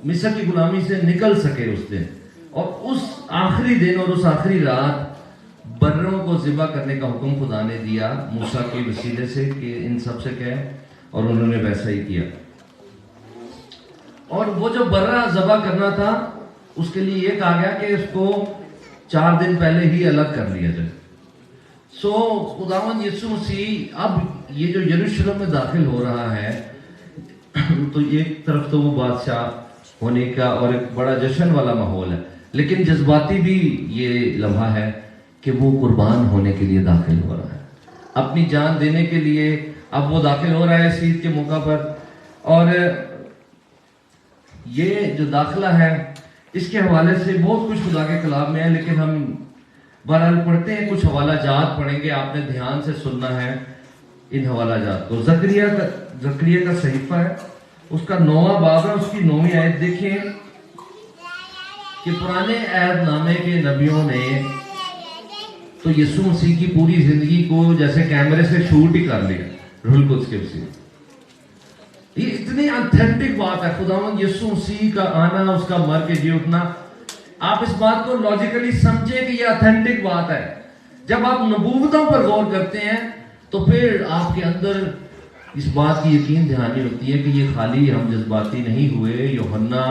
[SPEAKER 1] मिस्र की गुलामी से निकल सके उस दिन। और उस आखिरी दिन और उस आखिरी रात बर्रों को ज़िबा करने का हुक्म खुदा ने दिया मूसा के वसीले से कि इन सब से कहे, और उन्होंने वैसा ही किया। और वो जो बर्रा ज़िबा करना था उसके लिए ये कहा गया कि उसको 4 दिन पहले ही अलग कर लिया जाए। सो खुदावंद यीशु मसीह अब ये जो यरूशलेम में दाखिल हो रहा है, तो एक तरफ तो वो बादशाह होने का और एक बड़ा जश्न वाला माहौल है, लेकिन जज्बाती भी ये लम्हा है कि वो कुर्बान होने के लिए दाखिल हो रहा है, अपनी जान देने के लिए। अब वो दाखिल हो रहा है इस ईद के मौका पर, और ये जो दाखिला है इसके हवाले से बहुत कुछ खुदा के कलाम में है, लेकिन हम बहरहाल पढ़ते हैं, कुछ हवाला जात पढ़ेंगे, आपने ध्यान से सुनना है इन हवाला जात को। जकरिया का सहीफा है, उसका 9वां बाब है, उसकी 9वीं आयत देखिए कि पुराने अहदनामे के नबियों ने तो यीशु मसीह की पूरी जिंदगी को जैसे कैमरे से शूट ही कर लिया रूहुल कुद्स के वसीले। ये इतनी ऑथेंटिक बात है, खुदावंद यीशु मसीह का आना, उसका मर के जी उठना। आप इस बात को लॉजिकली समझे कि ये ऑथेंटिक बात है। जब आप नबूवतों पर गौर करते हैं तो फिर आपके अंदर इस बात की यकीन दहानी होती है कि ये खाली हम जज्बाती नहीं हुए। यूहन्ना,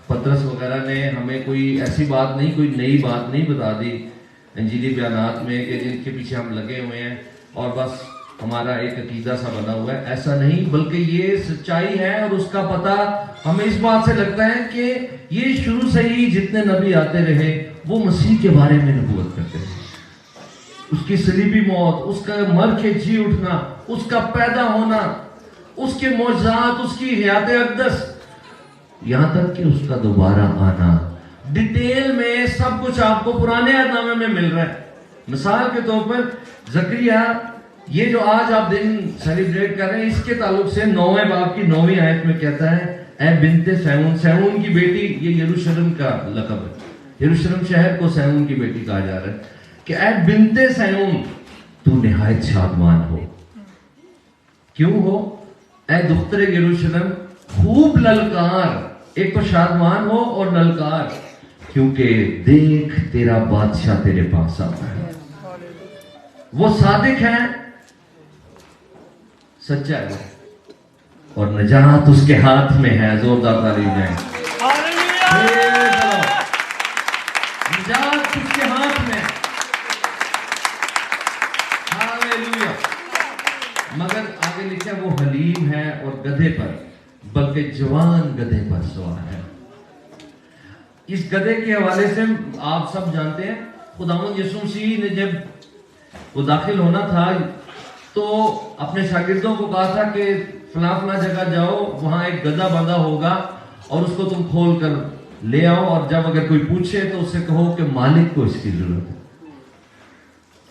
[SPEAKER 1] पतरस वगैरह ने हमें कोई ऐसी बात नहीं, कोई नई बात नहीं बता दी इंजीली बयानात में कि जिनके पीछे हम लगे हुए हैं और बस हमारा एक अकीदा सा बना हुआ है, ऐसा नहीं, बल्कि ये सच्चाई है। और उसका पता हमें इस बात से लगता है कि ये शुरू से ही जितने नबी आते रहे वो मसीह के बारे में नबूवत करते थे। उसकी सलीबी मौत, उसका मर के जी उठना, उसका पैदा होना, उसके मौजज़ात, उसकी हयात अक़दस, यहां तक कि उसका दोबारा आना, डिटेल में सब कुछ आपको पुराने अहदनामे में मिल रहा है। मिसाल के तौर पर ज़करिया, ये जो आज आप दिन सेलिब्रेट कर रहे हैं, इसके ताल्लुक से 9वें बाब की 9वीं आयत में कहता है, ऐ बिन्ते सैऊन, सैऊन की बेटी, ये यरूशलेम का लक़ब है, यरूशलेम शहर को सैऊन की बेटी कहा जा रहा है कि ऐ बिन्ते सैऊन, तू निहायत शादमान हो। क्यों हो? ऐ दुख्तरे यरूशलेम, खूब ललकार, एक तो शादमान हो और ललकार, क्योंकि देख तेरा बादशाह तेरे पास आता है, वो सादिक है, सच्चा है, और नजात उसके हाथ में है। जोरदार तारीफ है, नजात उसके हाथ में। हालेलुया। मगर आगे लिखा वो हलीम है और गधे पर, बल्कि जवान गधे पर सवार है। इस गधे के हवाले से आप सब जानते हैं, खुदावंद यीशु मसीह ने जब वो दाखिल होना था तो अपने शागिर्दों को कहा था कि फला फला जगह जाओ, वहां एक गधा बंधा होगा और उसको तुम खोल कर ले आओ, और जब अगर कोई पूछे तो उससे कहो कि मालिक को इसकी जरूरत है।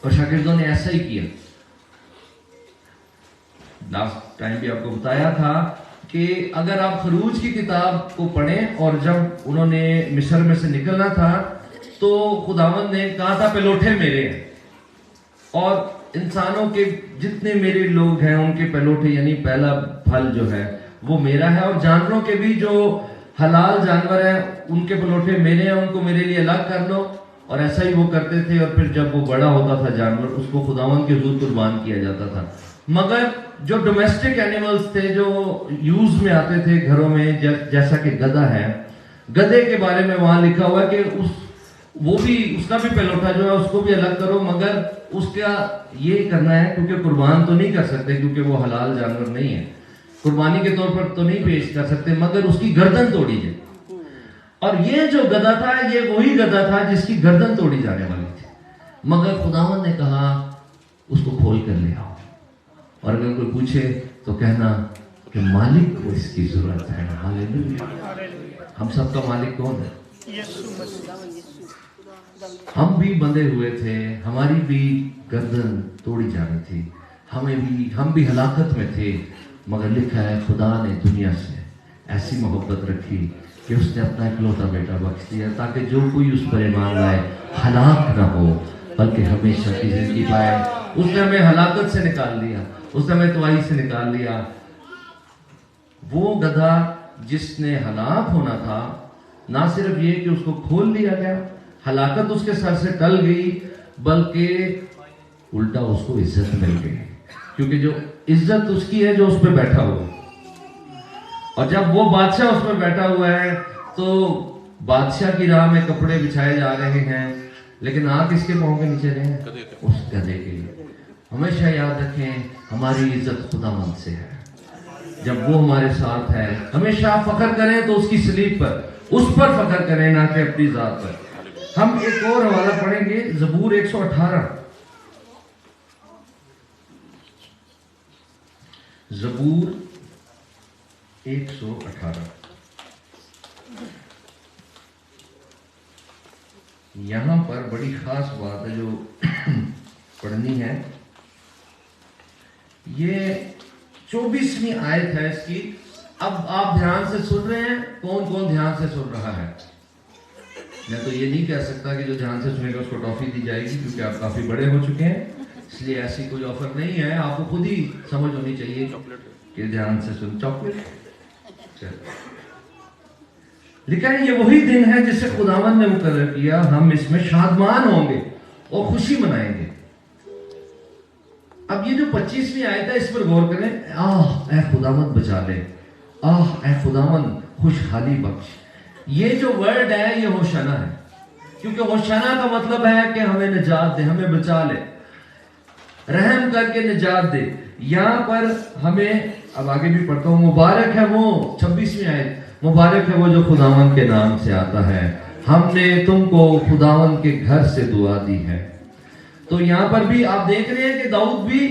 [SPEAKER 1] और शागिर्दों ने ऐसा ही किया। लास्ट टाइम भी आपको बताया था कि अगर आप खरूज की किताब को पढ़ें, और जब उन्होंने मिस्र में से निकलना था तो खुदावंद ने कहा था पलोठे मेरे हैं, और इंसानों के जितने मेरे लोग हैं उनके पलोठे यानी पहला फल जो है वो मेरा है, और जानवरों के भी जो हलाल जानवर हैं उनके पलोठे मेरे हैं, उनको मेरे लिए अलग कर लो। और ऐसा ही वो करते थे, और फिर जब वो बड़ा होता था जानवर, उसको खुदावंद के हुजूर कुर्बान किया जाता था। मगर जो डोमेस्टिक एनिमल्स थे जो यूज में आते थे घरों में, जैसा कि गधा है, गधे के बारे में वहां लिखा हुआ है कि वो भी, उसका भी पलोठा जो है उसको भी अलग करो, मगर उसका ये करना है क्योंकि कुर्बान तो नहीं कर सकते, क्योंकि वो हलाल जानवर नहीं है, कुर्बानी के तौर पर तो नहीं पेश कर सकते, मगर उसकी गर्दन तोड़ी जाए। और ये जो गधा था, ये वही गधा था जिसकी गर्दन तोड़ी जाने वाली थी, मगर खुदावंद ने कहा उसको खोल कर ले आओ, और अगर कोई पूछे तो कहना कि मालिक को इसकी जरूरत है। हालेलुया। हम सबका मालिक कौन है? हम भी बंधे हुए थे, हमारी भी गर्दन तोड़ी जानी थी, हम भी हलाकत में थे, मगर लिखा है खुदा ने दुनिया से ऐसी मोहब्बत रखी कि उसने अपना इकलौता बेटा बख्श दिया, ताकि जो कोई उस पर ईमान लाए हलाक ना हो बल्कि हमेशा की जिंदगी पाए। उसने हमें हलाकत से निकाल लिया, उसने हमें तबाही से निकाल लिया। वो गधा जिसने हलाक होना था, ना सिर्फ ये कि उसको खोल लिया गया, हलाकत उसके सर से टल गई, बल्कि उल्टा उसको इज्जत मिल गई, क्योंकि जो इज्जत उसकी है जो उस पर बैठा हुआ है। और जब वो बादशाह उस पर बैठा हुआ है तो बादशाह की राह में कपड़े बिछाए जा रहे हैं, लेकिन आप किसके पांव के नीचे रहे हैं? उस गधे के। हमेशा याद रखें, हमारी इज्जत खुदावंद से है। जब वो हमारे साथ है, हमेशा आप फख्र करें तो उसकी सलीब पर, उस पर फख्र करें, ना कि अपनी जात पर। हम एक और हवाला पढ़ेंगे, ज़बूर 118। ज़बूर 118। यहां पर बड़ी खास बात है जो पढ़नी है। ये 24वीं आयत है इसकी। अब आप ध्यान से सुन रहे हैं, कौन कौन ध्यान से सुन रहा है? मैं तो ये नहीं कह सकता कि जो ध्यान से सुनेगा उसको टॉफी दी जाएगी, क्योंकि आप काफी बड़े हो चुके हैं, इसलिए ऐसी कोई ऑफर नहीं है। आपको खुद ही समझ होनी चाहिए कि ध्यान से सुन। चॉकलेट लिखा है, ये वही दिन है जिसे खुदावंद ने मुकर्रर किया, हम इसमें शादमान होंगे और खुशी मनाएंगे। अब ये जो 25वीं आयत है, इस पर गौर करें। आह ऐ खुदावंद बचा ले, आह ऐ खुदावंद खुशहाली बख्श। ये जो वर्ड है ये होशाना है, क्योंकि होशाना का मतलब है कि हमें निजात दे, हमें बचा ले। रहम करके निजात दे। यहाँ पर हमें अब आगे भी पढ़ता हूँ, मुबारक है वो 26वीं आयत, मुबारक है वो जो खुदावन के नाम से आता है, हमने तुमको खुदावन के घर से दुआ दी है। तो यहाँ पर भी आप देख रहे हैं कि दाऊद भी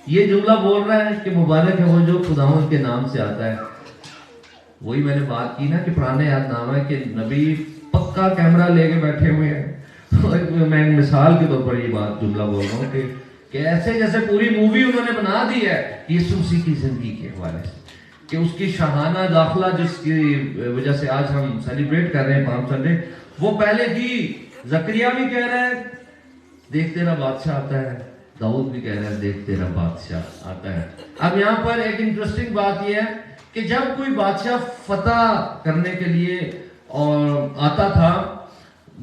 [SPEAKER 1] ये जुमला बोल रहा है कि मुबारक है वो जो खुदावन के नाम से आता है। वही मैंने बात की ना कि पुराने यादनामा है कि नबी पक्का कैमरा लेके बैठे हुए हैं। मैं मिसाल के तौर पर ये बात जुमला बोल रहा हूँ कि ऐसे जैसे पूरी मूवी उन्होंने बना दी है यीशु मसीह की जिंदगी के हवाले से, कि उसकी शाहाना दाखिला जिसकी वजह से आज हम सेलिब्रेट कर रहे हैं पाम संडे, वो पहले की जकरिया भी कह रहा है देख तेरा बादशाह आता है, दाऊद भी कह रहा है देख तेरा बादशाह आता है। अब यहाँ पर एक इंटरेस्टिंग बात यह है कि जब कोई बादशाह फतह करने के लिए और आता था,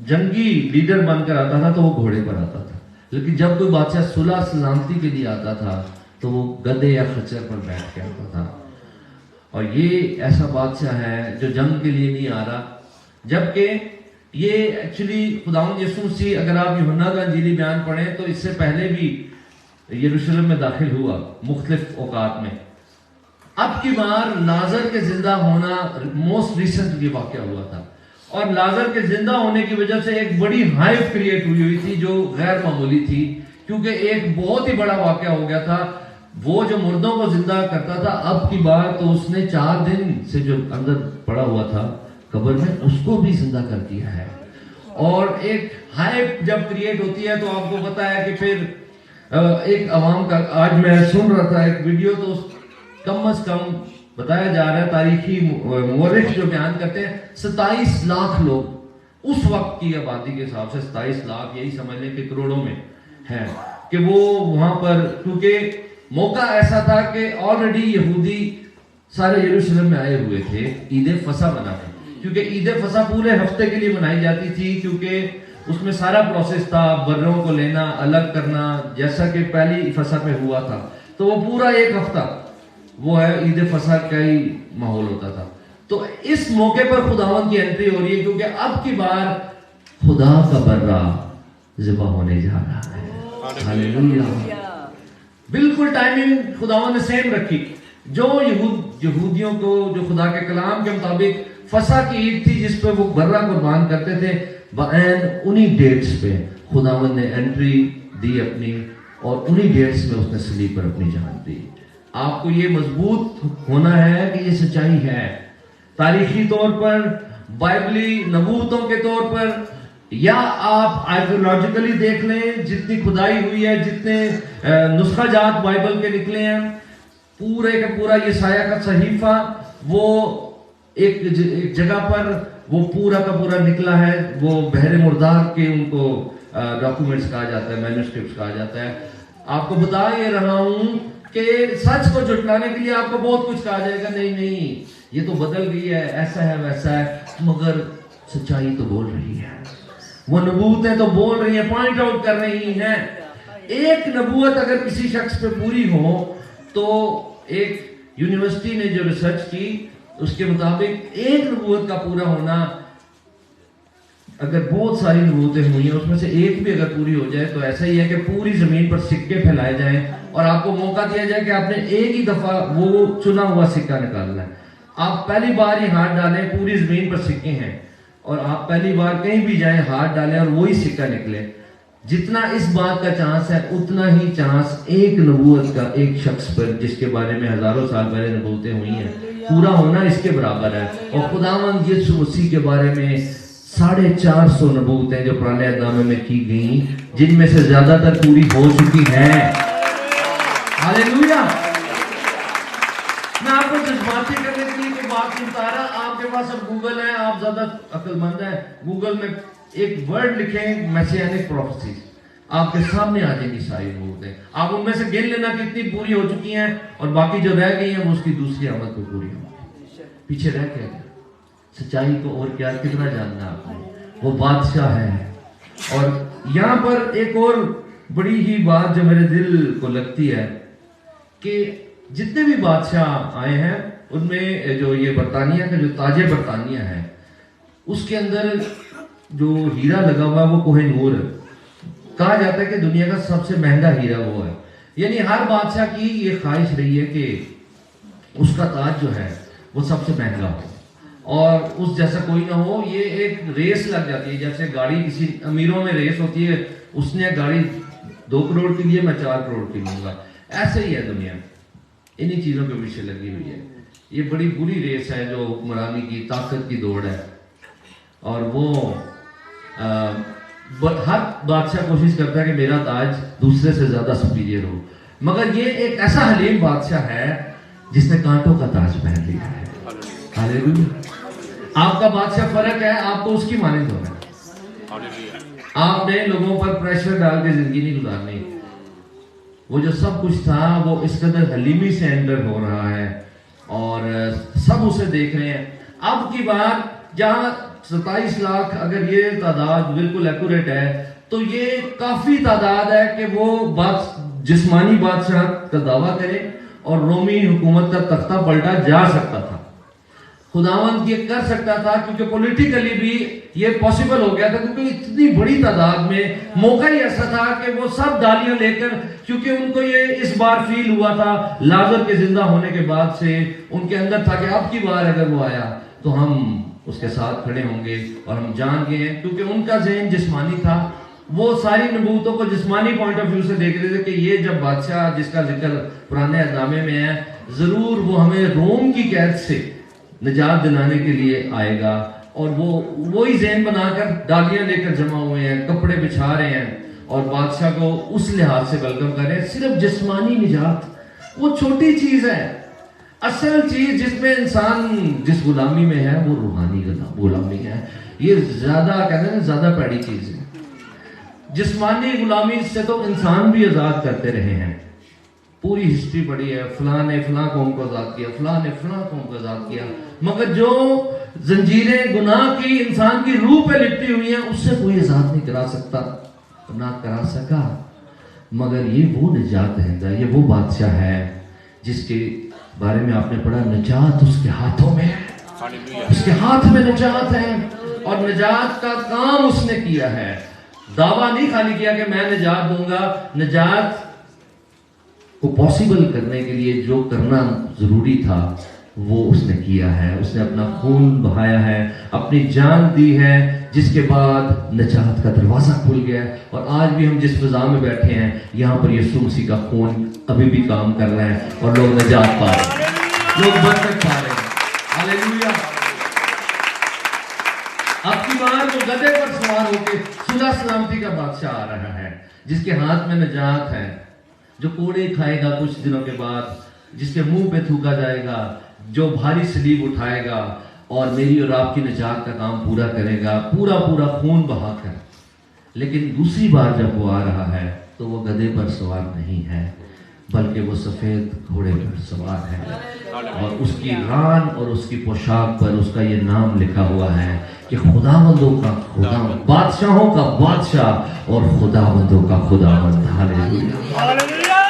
[SPEAKER 1] जंगी लीडर बनकर आता था तो वो घोड़े पर आता था, लेकिन जब कोई बादशाह सुलह सलामती के लिए आता था तो वो गधे या खच्चर पर बैठ के आता था। और ये ऐसा बादशाह है जो जंग के लिए नहीं आ रहा, जबकि ये एक्चुअली खुदावंद यीशु मसीह, अगर आप यूहन्ना का इंजीली बयान पढ़ें तो इससे पहले भी यरूशलेम में दाखिल हुआ मुख्तलिफ औकात में। अब की बार लाजर के जिंदा होना मोस्ट रिसेंटली वाकया हुआ था, और लाजर के जिंदा होने की वजह से एक बड़ी हाइप क्रिएट हुई थी जो गैर मामूली थी, क्योंकि एक बहुत ही बड़ा वाकया हो गया था। वो जो मुर्दों को जिंदा करता था, अब की बार तो उसने 4 दिन से जो अंदर पड़ा हुआ था कब्र में, उसको भी जिंदा कर दिया है। और एक हाइप जब क्रिएट होती है तो आपको पता है कि फिर एक अवाम का, आज मैं सुन रहा था एक वीडियो, तो कम से कम बताया जा रहा है, तारीखी मुवर्रिख जो बयान करते हैं 27 लाख लोग उस वक्त की आबादी के हिसाब से 27 लाख, यही समझ लें कि करोड़ों में है, कि वो वहां पर, क्योंकि मौका ऐसा था कि ऑलरेडी यहूदी सारे यरूशलेम में आए हुए थे ईद फसा मनाने, क्योंकि ईद फसा पूरे हफ्ते के लिए मनाई जाती थी, क्योंकि उसमें सारा प्रोसेस था, बर्रों को लेना, अलग करना, जैसा कि पहली फसा पे हुआ था, तो वो पूरा एक हफ्ता वो है ईद फसा का ही माहौल होता था। तो इस मौके पर खुदावन की एंट्री हो रही है, क्योंकि अब की बार खुदा का बर्रा ज़िबा होने जा रहा है। हालेलुया। बिल्कुल टाइमिंग खुदावन ने सेम रखी। जो यहूदियों को, जो खुदा के कलाम के मुताबिक फसा की ईद थी जिस पे वो बर्रा कुर्बान करते थे, बयान उन्हीं डेट्स पे खुदावन ने एंट्री दी अपनी, और उन्हीं डेट्स में उसने सलीब पर अपनी जान दी। आपको ये मजबूत होना है कि ये सच्चाई है, तारीखी तौर पर, बाइबली नबूवतों के तौर पर, या आप आर्कियोलॉजिकली देख लें, जितनी खुदाई हुई है, जितने नुस्खा जात बाइबल के निकले हैं, पूरे का पूरा यसाया का सहीफा वो एक जगह पर वो पूरा का पूरा निकला है। वो बहरे मुर्दार के उनको डॉक्यूमेंट्स कहा जाता है, मैन्युस्क्रिप्ट्स कहा जाता है। आपको बता ये रहा हूं कि सच को जुटलाने के लिए आपको बहुत कुछ कहा जाएगा, नहीं नहीं ये तो बदल गई है, ऐसा है वैसा है, मगर सच्चाई तो बोल रही है, वो नबूवतें तो बोल रही है, पॉइंट आउट कर रही हैं। एक नबूवत अगर किसी शख्स पे पूरी हो, तो एक यूनिवर्सिटी ने जो रिसर्च की उसके मुताबिक एक नबूवत का पूरा होना, अगर बहुत सारी नबूवतें हुई हैं उसमें से एक भी अगर पूरी हो जाए, तो ऐसा ही है कि पूरी जमीन पर सिक्के फैलाए जाएं और आपको मौका दिया जाए कि आपने एक ही दफा वो चुना हुआ सिक्का निकालना है। आप पहली बार ही हाथ डालें, पूरी जमीन पर सिक्के हैं, और आप पहली बार कहीं भी जाएं हाथ डालें और वही सिक्का निकले। जितना इस बात का चांस है, उतना ही चांस एक नबूवत का एक शख्स पर, जिसके बारे में हजारों साल पहले नबूवतें हुई हैं, पूरा होना इसके बराबर है। और खुदावंद यीशु मसीह के बारे में 450 नबूवतें जो पुराने अहदनामे में की गई, जिनमें से ज्यादातर पूरी हो चुकी हैं। हालेलुया। मैं आपको जज्बाती करने के लिए कोई बात नहीं बता रहा। आपके पास अब गूगल है, आप ज्यादा अक्लमंद है, गूगल में एक वर्ड लिखें मेसियानिक प्रोफेसीज, आपके सामने आ जाएगी सारी नबूवतें। आप उनमें से गिन लेना कितनी पूरी हो चुकी हैं, और बाकी जो रह गई हैं वो उसकी दूसरी आमद में पूरी होगी। पीछे रह गया सच्चाई को और क्या कितना जानना आपने, वो बादशाह है। और यहाँ पर एक और बड़ी ही बात जो मेरे दिल को लगती है कि जितने भी बादशाह आए हैं उनमें जो ये बरतानिया का जो ताजे बरतानिया है, उसके अंदर जो हीरा लगा हुआ वो कोहे नूर है। कहा जाता है कि दुनिया का सबसे महंगा हीरा वो है, यानी हर बादशाह की ये ख्वाहिश रही है कि उसका ताज जो है वो सबसे महंगा हो और उस जैसा कोई ना हो। ये एक रेस लग जाती है, जैसे गाड़ी किसी अमीरों में रेस होती है, उसने गाड़ी 2 करोड़ की लिए, मैं 4 करोड़ की लूंगा। ऐसे ही है दुनिया, इन्हीं चीजों के पीछे लगी हुई है। ये बड़ी बुरी रेस है जो हुक्मरानी की ताकत की दौड़ है। और वो हर बादशाह कोशिश करता है कि मेरा ताज दूसरे से ज्यादा सुपीरियर हो, मगर ये एक ऐसा हलीम बादशाह है जिसने कांटों का ताज पहन लिया है। हालेलुया। आपका बादशाह फर्क है, आपको उसकी मानिंद होना है। आपने लोगों पर प्रेशर डाल के जिंदगी नहीं गुजारनी। वो जो सब कुछ था वो इस कदर हलीमी से एंटर हो रहा है और सब उसे देख रहे हैं। अब की बार जहां 27 लाख अगर ये तादाद बिल्कुल एक्यूरेट है तो ये काफी तादाद है कि वो जिस्मानी बादशाह का दावा करे और रोमी हुकूमत का तख्ता पलटा जा सकता था। खुदावंद ये कर सकता था क्योंकि पॉलिटिकली भी ये पॉसिबल हो गया था, क्योंकि इतनी बड़ी तादाद में मौका ही ऐसा था कि वो सब डालियां लेकर, क्योंकि उनको ये इस बार फील हुआ था लाजर के जिंदा होने के बाद से उनके अंदर था कि अब की बार अगर वो आया तो हम उसके साथ खड़े होंगे। और हम जान गए हैं क्योंकि उनका ज़हन जिस्मानी था, वो सारी नबूतों को जिस्मानी पॉइंट ऑफ व्यू से देख रहे थे कि ये जब बादशाह जिसका जिक्र पुराने अहदनामे में है, जरूर वो हमें रोम की कैद से निजात दिलाने के लिए आएगा। और वो ही ज़हन बनाकर डालियां लेकर जमा हुए हैं, कपड़े बिछा रहे हैं और बादशाह को उस लिहाज से वेलकम कर रहे हैं। सिर्फ जिस्मानी निजात वो छोटी चीज है, असल चीज जिसमें इंसान जिस गुलामी में है वो रूहानी गुलामी है। ये ज्यादा कहते हैं ज्यादा पैड़ी चीज है। जिस्मानी गुलामी से तो इंसान भी आजाद करते रहे हैं, पूरी हिस्ट्री पढ़ी है, फलां ने फलां कौम को आजाद किया, फलां ने फलां कौम को आजाद किया, मगर जो जंजीरें गुनाह की इंसान की रूह पे लिपटी हुई हैं उससे कोई आजाद नहीं करा सकता, ना करा सका। मगर ये वो निजात है, ये वो बादशाह है जिसके बारे में आपने पढ़ा, निजात उसके हाथों में है, उसके हाथ में निजात है और निजात का काम उसने किया है। दावा नहीं खाली किया कि मैं निजात दूंगा, निजात को पॉसिबल करने के लिए जो करना जरूरी था वो उसने किया है। उसने अपना खून बहाया है, अपनी जान दी है, जिसके बाद निजात का दरवाजा खुल गया। और आज भी हम जिस फिजा में बैठे हैं यहाँ पर यीशु मसीह का खून अभी भी काम कर रहा है और लोग निजात पा रहे हैं, लोग बरकत पा रहे हैं। हालेलुया। अब की बार वो गधे पर सवार होकर सुलह सलामती का बादशाह आ रहा है, जिसके हाथ में निजात है, जो कोड़े खाएगा कुछ दिनों के बाद, जिसके मुंह पे थूका जाएगा, जो भारी सलीब उठाएगा और मेरी और आपकी निजात का काम पूरा करेगा, पूरा पूरा खून बहाकर। लेकिन दूसरी बार जब वो आ रहा है तो वो गधे पर सवार नहीं है, बल्कि वो सफेद घोड़े पर सवार है और उसकी रान और उसकी पोशाक पर उसका ये नाम लिखा हुआ है कि खुदावंदों का खुदा, बादशाहों का बादशाह और खुदावंदों का खुदावंद। हालेलुया।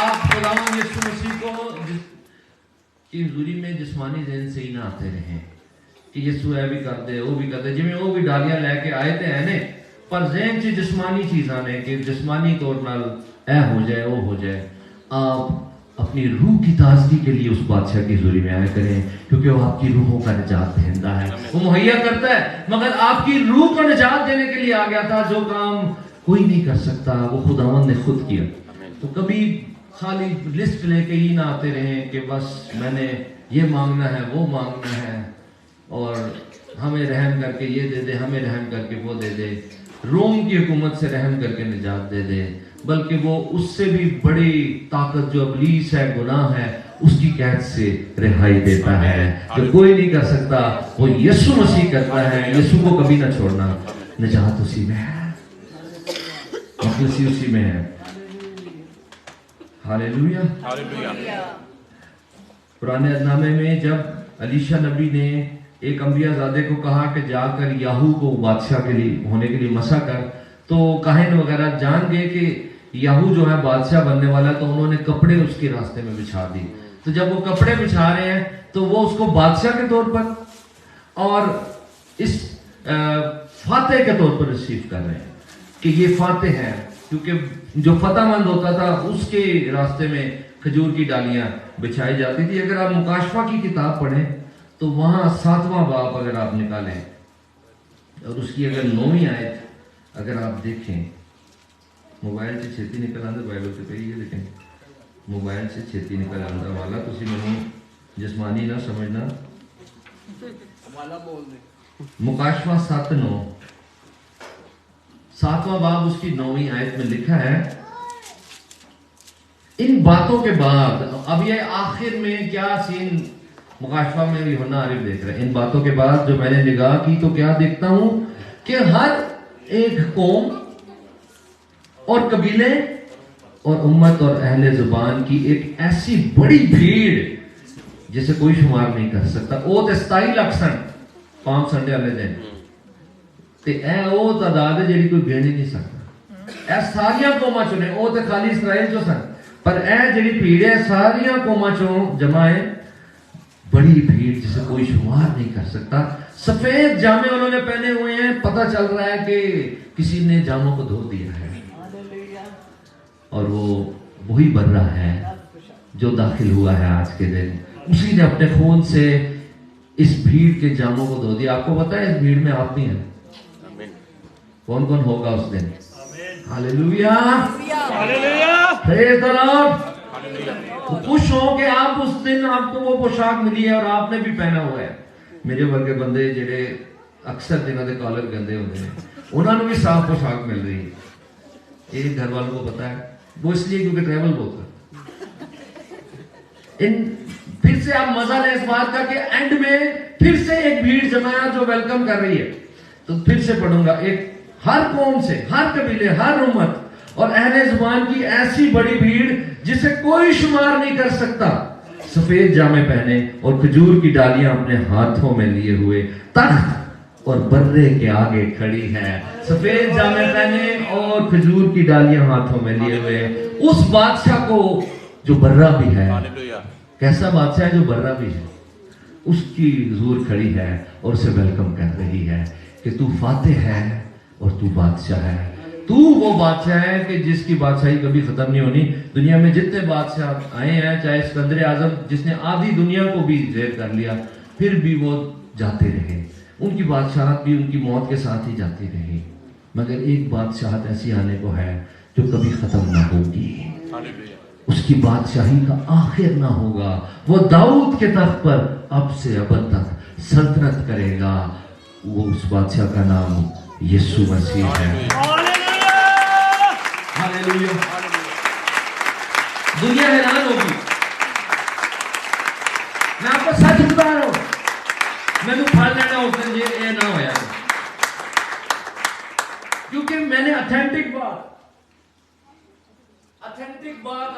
[SPEAKER 1] आप खुदावंद यीशु मसीह को की हुजूरी में जिस्मानी ज़हन से ही ना आते रहे कि यीशु है भी कर दे, वो भी कर दे, जिमें वो भी डालियां लेके आए थे है ने, पर ज़हन से जिस्मानी चीज़ां ने कि जिस्मानी तौर नाल ऐ हो जाए वो हो जाए। आप अपनी रूह की ताजगी के लिए उस बादशाह की हुजूरी में आया करें, क्योंकि वो आपकी रूहों का निजात देता है, वो मुहैया करता है। मगर आपकी रूह को निजात देने के लिए आ गया था, जो काम कोई नहीं कर सकता वो खुदावंद ने खुद किया। तो कभी खाली लिस्ट लेके ही ना आते रहे कि बस मैंने ये मांगना है वो मांगना है और हमें रहम करके ये दे दे, हमें रहम करके वो दे दे, रोम की हुकूमत से रहम करके निजात दे दे। बल्कि वो उससे भी बड़ी ताकत जो इब्लीस है, गुनाह है, उसकी कैद से रिहाई देता है, जो कोई नहीं कर सकता वो यीशु मसीह करता है। यीशु को कभी ना छोड़ना, निजात उसी में है, उसी में है। हालेलुया। पुराने अहदनामे में जब अलीशा नबी ने एक अंबियाजादे को कहा कि जाकर याहू को बादशाह के लिए होने के लिए मसा कर, तो काहिन वगैरह जान गए कि याहू जो है बादशाह बनने वाला, तो उन्होंने कपड़े उसके रास्ते में बिछा दिए। तो जब वो कपड़े बिछा रहे हैं तो वो उसको बादशाह के तौर पर और इस फातेह के तौर पर रिसीव कर रहे हैं कि ये फातेह है, क्योंकि जो फतहमंद होता था उसके रास्ते में खजूर की डालियां बिछाई जाती थी। अगर आप मुकाशफा की किताब पढ़ें तो वहां 7वां बाब अगर आप निकालें और उसकी अगर 9वीं आयत अगर आप देखें, मोबाइल से छेती निकल आंदा, मोबाइल से कही है लेकिन मोबाइल से छेती निकल आंदा वाला तुसी मैनू जिस्मानी ना समझना, मुकाशफा 7:9 7वां बाब उसकी 9वीं आयत में लिखा है, इन बातों के बाद, अब ये आखिर में क्या सीन मुकाशफा में यूहन्ना आरिफ देख रहे हैं, इन बातों के बाद जो मैंने निगाह की तो क्या देखता हूं कि हर एक कौम और कबीले और उम्मत और अहले जुबान की एक ऐसी बड़ी भीड़ जिसे कोई शुमार नहीं कर सकता। वो तो 27 लाख सन पाम संडे वाले दिन ते ए वो तादाद है जेडी कोई गिन ही नहीं सकता। ए सारियां कौमां चों ने, वो तो खाली इसराइल चो सन, पर ए जेडी भीड़ है सारियां कौमां चों जमा है, बड़ी भीड़ जिसे कोई शुमार नहीं कर सकता। सफेद जामे उन्होंने पहने हुए हैं, पता चल रहा है कि किसी ने जामों को धो दिया है, और वो वही बर्रा है जो दाखिल हुआ है आज के दिन, उसी ने अपने खून से इस भीड़ के जामों को धो दिया। आपको पता है इस भीड़ में आप भी हैं, कौन कौन होगा उस दिन? Hallelujah, praise the Lord. तो खुश हो कि आप उस दिन आपको वो पोशाक मिली है और आपने भी पहना हुआ है। मेरे वर्गे बंदे जेडे अक्सर जिन्हों के कॉलर गंदे होते हैं उन्होंने भी साफ पोशाक मिल रही है। ये घर वालों को पता है, वो इसलिए क्योंकि ट्रैवल बहुत करते। इन फिर से आप मजा लें इस बात का कि एंड में फिर से एक भीड़ जमा जो वेलकम कर रही है। तो फिर से पढ़ूंगा, एक हर कौम से, हर कबीले, हर उम्मत और अहले जुबान की ऐसी बड़ी भीड़ जिसे कोई शुमार नहीं कर सकता, सफेद जामे पहने और खजूर की डालियां अपने हाथों में लिए हुए तख्त और बर्रे के आगे खड़ी है। सफेद जामे पहने और खजूर की डालियां हाथों में लिए हुए उस बादशाह को जो बर्रा भी है। कैसा बादशाह है जो बर्रा भी है? उसकी हुजूर खड़ी है और उसे वेलकम कर रही है कि तू फातेह है और तू बादशाह है। तू वो बादशाह है कि जिसकी बादशाही कभी खत्म नहीं होनी। दुनिया में जितने बादशाह आए हैं, चाहे सिकंदर आजम जिसने आधी दुनिया को भी जेर कर लिया, फिर भी वो जाते रहे, उनकी बादशाहत भी उनकी मौत के साथ ही जाती रही। मगर एक बादशाहत ऐसी आने को है जो कभी खत्म ना होगी, उसकी बादशाही का आखिर ना होगा। वो दाऊद के तख्त पर अब से अब तक सल्तनत करेगा। वो उस बादशाह का नाम यीशु मसीह है। हालेलुया। दुनिया हैरान होगी। मैं आपको सच बता रहा हूं, मैंने फल लेना उस दिन ये ना होया, क्योंकि मैंने ऑथेंटिक बात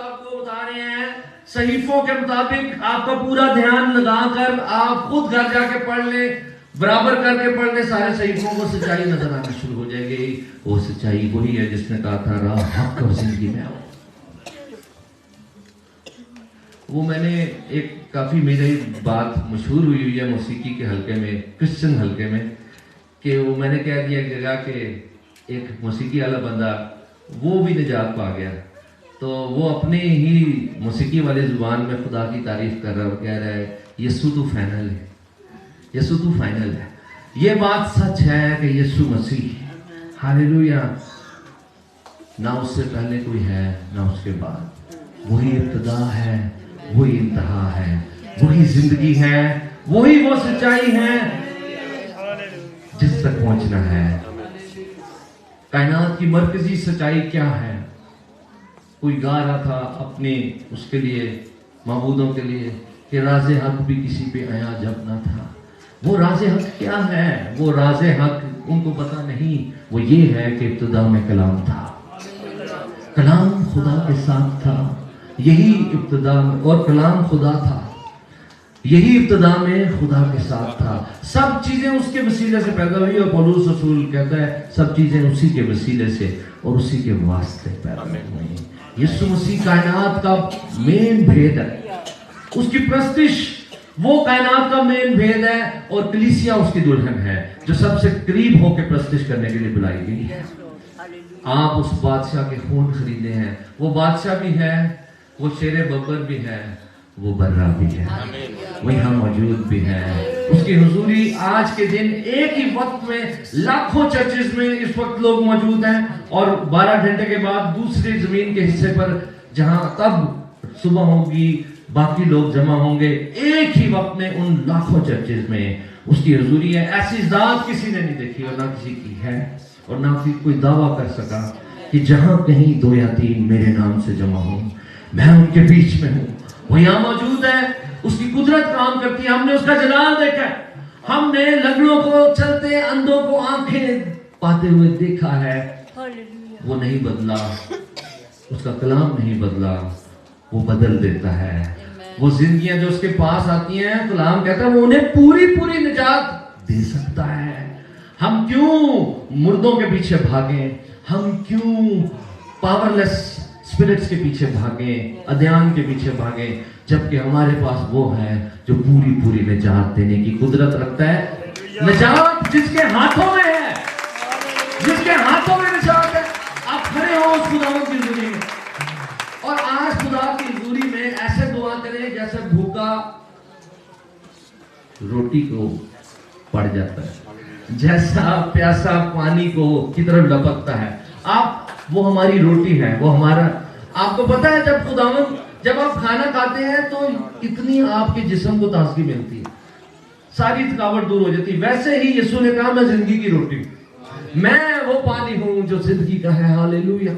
[SPEAKER 1] आपको बता रहे हैं। सहीफों के मुताबिक आपका पूरा ध्यान लगाकर आप खुद घर जाके पढ़ ले, बराबर करके पढ़ ले, सारे सहीफों को सच्चाई नजर आना शुरू हो जाएगी। वो सच्चाई वही है जिसने कहा था राह हक और जिंदगी में आओ। वो मैंने एक काफी मेरी बात मशहूर हुई है मौसीकी के हल्के में, क्रिश्चियन हल्के में, कि वो मैंने कह दिया जगह के एक मौसीकी वाला बंदा वो भी निजात पा गया, तो वो अपने ही मौसीकी वाले जुबान में खुदा की तारीफ कर रहा है और कह रहा है यीशु तू फाइनल है, यीशु तू फाइनल है। ये बात सच है कि यीशु मसीह, हालेलुया, ना उससे पहले कोई है ना उसके बाद, वही इब्तिदा है, वही इंतहा है, वही जिंदगी है, वही वो सच्चाई है जिस तक पहुंचना है। कायनात की मरकजी सच्चाई क्या है? कोई गा रहा था अपने उसके लिए, माबूदों के लिए, कि राज़े हक भी किसी पे आया जब ना था। वो राज़े हक क्या है? वो राज़े हक उनको पता नहीं। वो ये है कि इब्तिदा में कलाम था, कलाम खुदा के साथ था, यही इब्तिदा में, और कलाम खुदा था, यही इब्तिदा में खुदा के साथ था। सब चीजें उसके वसीले से पैदा हुई, और पौलुस रसूल कहता है सब चीजें उसी के वसीले से और उसी के वास्ते पैदा हुई। यीशु मसीह कायनात का मेन भेद है। उसकी प्रस्तिश वो कायनात का मेन भेद है और कलीसिया उसकी दुल्हन है जो सबसे करीब होकर प्रस्तिश करने के लिए बुलाई गई है। आप उस बादशाह के खून खरीदे हैं। वो बादशाह भी है, वो शेरे बब्बर भी है, वो बर्रा भी है, वो यहाँ मौजूद भी है। उसकी हुजूरी आज के दिन एक ही वक्त में लाखों चर्चेस में इस वक्त लोग मौजूद हैं और 12 घंटे के बाद दूसरे जमीन के हिस्से पर जहां तब सुबह होगी बाकी लोग जमा होंगे, एक ही वक्त में उन लाखों चर्चेस में उसकी हुजूरी है। ऐसी जात किसी ने नहीं देखी और ना किसी की है और ना कोई दावा कर सका कि जहां कहीं 2 या 3 मेरे नाम से जमा हो मैं उनके बीच में हूं। वो यहाँ मौजूद है, उसकी कुदरत काम करती है। हमने उसका जलाल देखा है, हमने लंगड़ों को चलते, अंधों को आंखें पाते हुए देखा है। वो नहीं बदला, उसका कलाम नहीं बदला, वो बदल देता है। वो जिंदगियां जो उसके पास आती हैं, कलाम कहता है वो उन्हें पूरी पूरी निजात दे सकता है। हम क्यों मुर्दों के पीछे भागे, हम क्यों पावरलेस स्पिरिट्स के पीछे भागे, अध्यान के पीछे भागे, जबकि हमारे पास वो है जो पूरी पूरी निजात देने की कुदरत रखता है। निजात जिसके हाथों में है, जिसके हाथों में निजात है। आप खड़े हो उस खुदावंद की हुजूरी में और आज खुदा की हुजूरी में ऐसे दुआ करें जैसे भूखा रोटी को पड़ जाता है, जैसा प्यासा पानी को की तरफ लपकता है। आप वो हमारी रोटी है, वो हमारा। आपको पता है जब आप खाना खाते हैं तो कितनी आपके जिस्म को ताजगी मिलती है, सारी थकावट दूर हो जाती है। वैसे ही यीशु ने कहा मैं जिंदगी की रोटी, मैं वो पानी हूं जो जिंदगी का है। हालेलुया।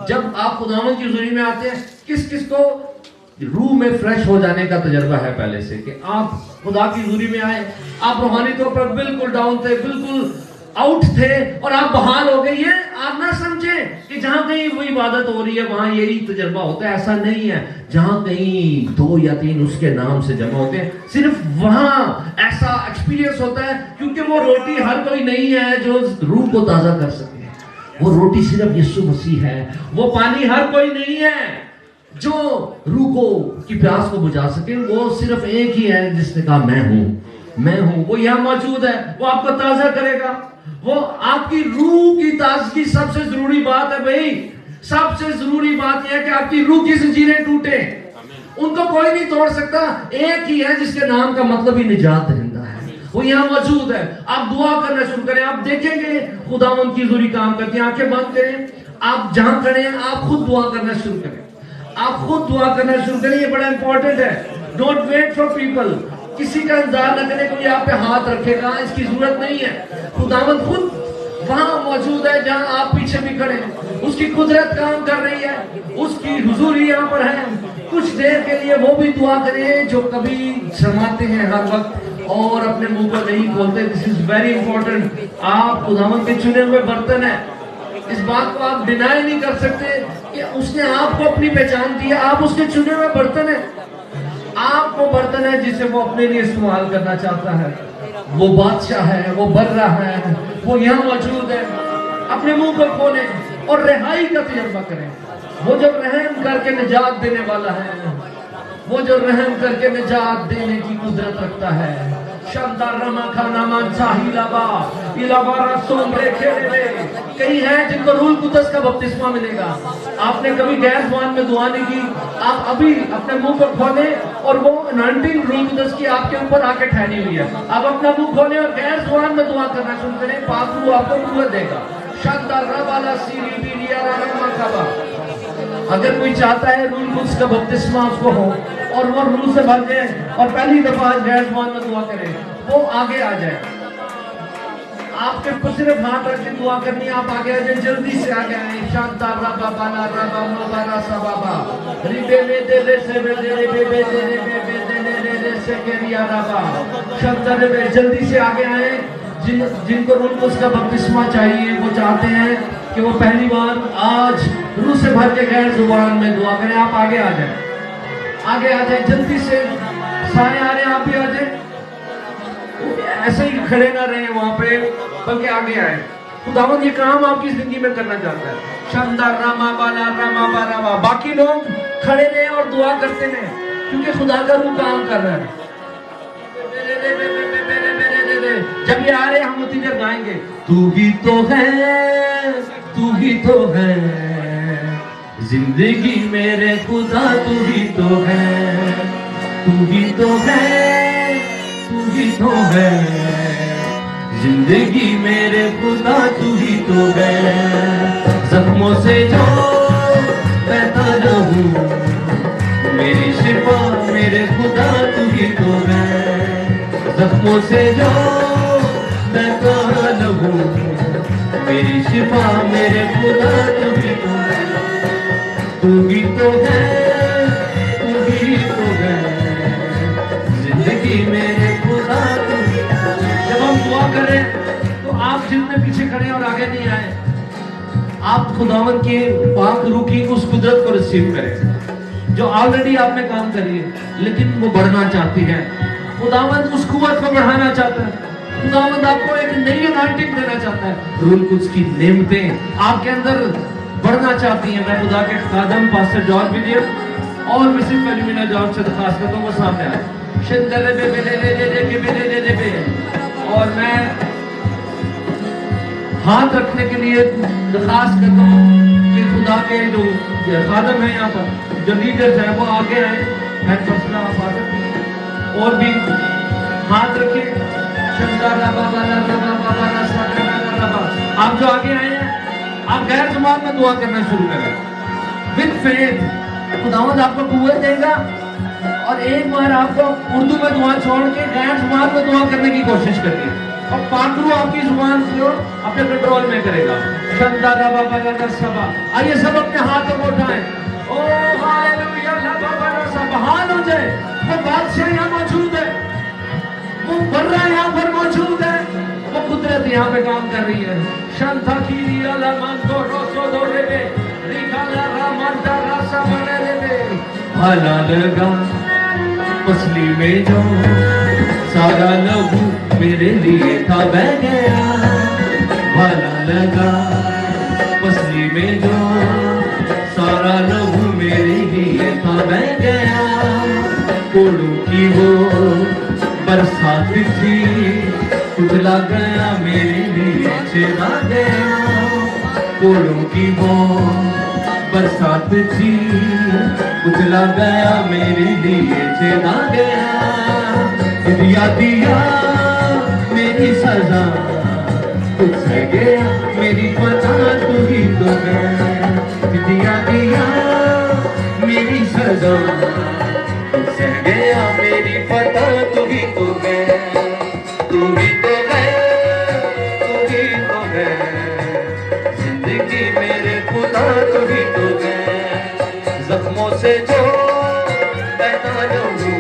[SPEAKER 1] जब आप खुदावंद की हुजूरी में आते हैं, किस किस को रूह में फ्रेश हो जाने का तजर्बा है पहले से कि आप खुदा की हुजूरी में आए, आप रूहानी तौर पर बिल्कुल डाउन थे, बिल्कुल आउट थे और आप बहाल हो गए। ये आप ना समझे कि जहां कहीं वो इबादत हो रही है वहां यही तजर्बा होता है, ऐसा नहीं है। जहां कहीं 2 या 3 उसके नाम से जमा होते हैं, सिर्फ वहां ऐसा एक्सपीरियंस होता है, क्योंकि वो रोटी हर कोई नहीं है जो रूह को ताजा कर सके। वो रोटी सिर्फ यीशु मसीह है। वो पानी हर कोई नहीं है जो रूह को की प्यास को बुझा सके। वो सिर्फ एक ही है जिसने कहा मैं हूं, मैं हूं। वो यहां मौजूद है, वो आपको ताजा करेगा। वो आपकी रूह की ताजगी सबसे जरूरी बात है भाई। सबसे जरूरी बात यह है कि आपकी रूह की जंजीरें टूटे, उनको कोई नहीं तोड़ सकता। एक ही है जिसके नाम का मतलब ही निजात दहिंदा है, वो यहाँ मौजूद है। आप दुआ करना शुरू करें, आप देखेंगे खुदावंद की हुजूरी काम करती है। आंखें बंद करें, आप जहां खड़े हैं आप खुद दुआ करना शुरू करें, आप खुद दुआ करना शुरू करें। ये बड़ा इंपॉर्टेंट है। डोंट वेट फॉर पीपल, किसी का इंतजार न करें कोई आप पे हाथ रखेगा, इसकी जरूरत नहीं है। खुदावंद खुद वहां मौजूद है जहां आप पीछे भी खड़े हैं। उसकी कुदरत काम कर रही है, उसकी हुजूरी यहाँ पर है। कुछ देर के लिए वो भी दुआ करें जो कभी शर्माते हैं हर वक्त और अपने मुंह को नहीं खोलते। This is very important. आप खुदावंद के चुने हुए बर्तन है, इस बात को आप डिनाई नहीं कर सकते कि उसने आपको अपनी पहचान दी है। आप उसके चुने हुए बर्तन है, आप वो बर्तन है जिसे वो अपने लिए इस्तेमाल करना चाहता है। वो बादशाह है, वो बर्रा है, वो यहाँ मौजूद है। अपने मुंह को खोलें और रिहाई का तजर्बा करें। वो जो रहम करके निजात देने वाला है, वो जो रहम करके निजात देने की कुदरत रखता है। शानदार रमा खाना मान साहिलाबा इलाबारा सोमरे खेले। कई हैं जिनको रूल कुदस का बपतिस्मा मिलेगा। आपने कभी गैर जुबान में दुआ नहीं की, आप अभी अपने मुंह को खोलें और वो अनॉइंटिंग रूल कुदस की आपके ऊपर आके ठहरी हुई है। आप अपना मुंह खोलें और गैर जुबान में दुआ करना शुरू करें। पाक रूह आपको कुव्वत देगा। शानदार रबाला सीरी बिलिया रमा खाबा। अगर कोई चाहता है रूल कुदस का बपतिस्मा उसको हो और वो रूह से भर जाए और पहली दफा गैर जुबान में दुआ करे, वो आगे आ जाए। आपके को सिर्फ हाथ रख के दुआ करनी, आप आगे आ जाए, जल्दी से आगे आए। शांता रबा बाला रबा मोबारा सबाबा रिबे ले दे ले से बे दे बे बे दे बे दे ले ले से केरिया रबा। शांता रे जल्दी से आगे आए। जिनको रूह कुदस का बपतिस्मा चाहिए, वो चाहते हैं कि वो पहली बार आज रूह से भर के गैर जुबान में दुआ करें, आप आगे आ जाए, आगे आ जाए जल्दी से। सारे आ रहे हैं, आप भी आ जाए। ऐसे ही खड़े ना रहे वहां पे, बल्कि आगे आए। खुदावंद ये काम आपकी जिंदगी में करना चाहता है। शानदार रामा बाला रामा बारावा। बाकी लोग खड़े रहे और दुआ करते रहे, क्योंकि खुदा का रूह काम कर रहा है। जब ये आ रहे हम उतनी देर गाएंगे, तू ही तो है, तू ही तो है जिंदगी मेरे खुदा, तू ही तो है, तू ही तो है, तू ही तो है जिंदगी मेरे खुदा, तू ही तो है। जख्मों से जो बहता रहूं मेरी शिफा मेरे खुदा, तू ही तो है। जख्मों से जो बहता रहूं मेरी शिफा मेरे खुदा, तू ही तो है, तू ही तो है, तू ही तो है जिंदगी मेरे खुदा, तू ही। जब हम दुआ करें तो आप जितने पीछे खड़े और आगे नहीं आए, आप खुदावन के पाक रूह की उस कुदरत को रिसीव करें जो ऑलरेडी आप में काम कर रही है, लेकिन वो बढ़ना चाहती है। खुदावंद उस कुव्वत को बढ़ाना चाहता है। खुदावंद आपको एक नई अनॉइंटिंग देना चाहता है। रूल कुछ की नेमतें आपके अंदर बढ़ना चाहती हैं। मैं खुदा के खादम पास्टर जॉर्ज विलियम और मिसेस फेलिमिना जॉर्ज से दरखास्त करता हूँ वो सामने आए। और मैं हाथ रखने के लिए दरखास्त करता हूँ कि खुदा के जो खादम है यहाँ पर, जो लीडर्स हैं वो आगे आए। हेड पर्सन और भी हाथ रखे। आप जो आगे आए हैं, आप गैर ज़बान में दुआ करना शुरू करें विद फेथ। खुदावंद आपको कुव्वत देगा और एक बार आपको उर्दू में दुआ छोड़ के गैर ज़बान में दुआ करने की कोशिश करिए और पाकरू आपकी जुबान को अपने कंट्रोल में करेगा। आइए सब अपने हाथों को उठाएं। ओ हालेलुया, बहाल हो जाए। वो बादशाह यहाँ मौजूद है, वो बर्रा यहाँ पर मौजूद है, वो कुदरत यहाँ पे काम कर रही है। शांता की रियाला मांगो रोसो दो रेबे रिकाला रामांता रासा बने रेबे। भला लगा पसली में जो सारा लहू मेरे लिए था बह गया। भला लगा पसली में जो सारा लहू मेरे लिए था बह गया। कोड़ों की वो बरसात थी, उजला गया मेरे लिए चला गया। कोड़ों की वो बरसात थी, उजला गया मेरे लिए चला गया। दिया दिया मेरी सजा तुझसे गया, मेरी पता तू ही तो है। दिया दिया मेरी सजा तुझसे गया, मेरी पता तू ही तो है। तू ही तो है, तू ही तो है जिंदगी मेरे खुदा, तू ही तो है। जख्मों से जो बहता रहूं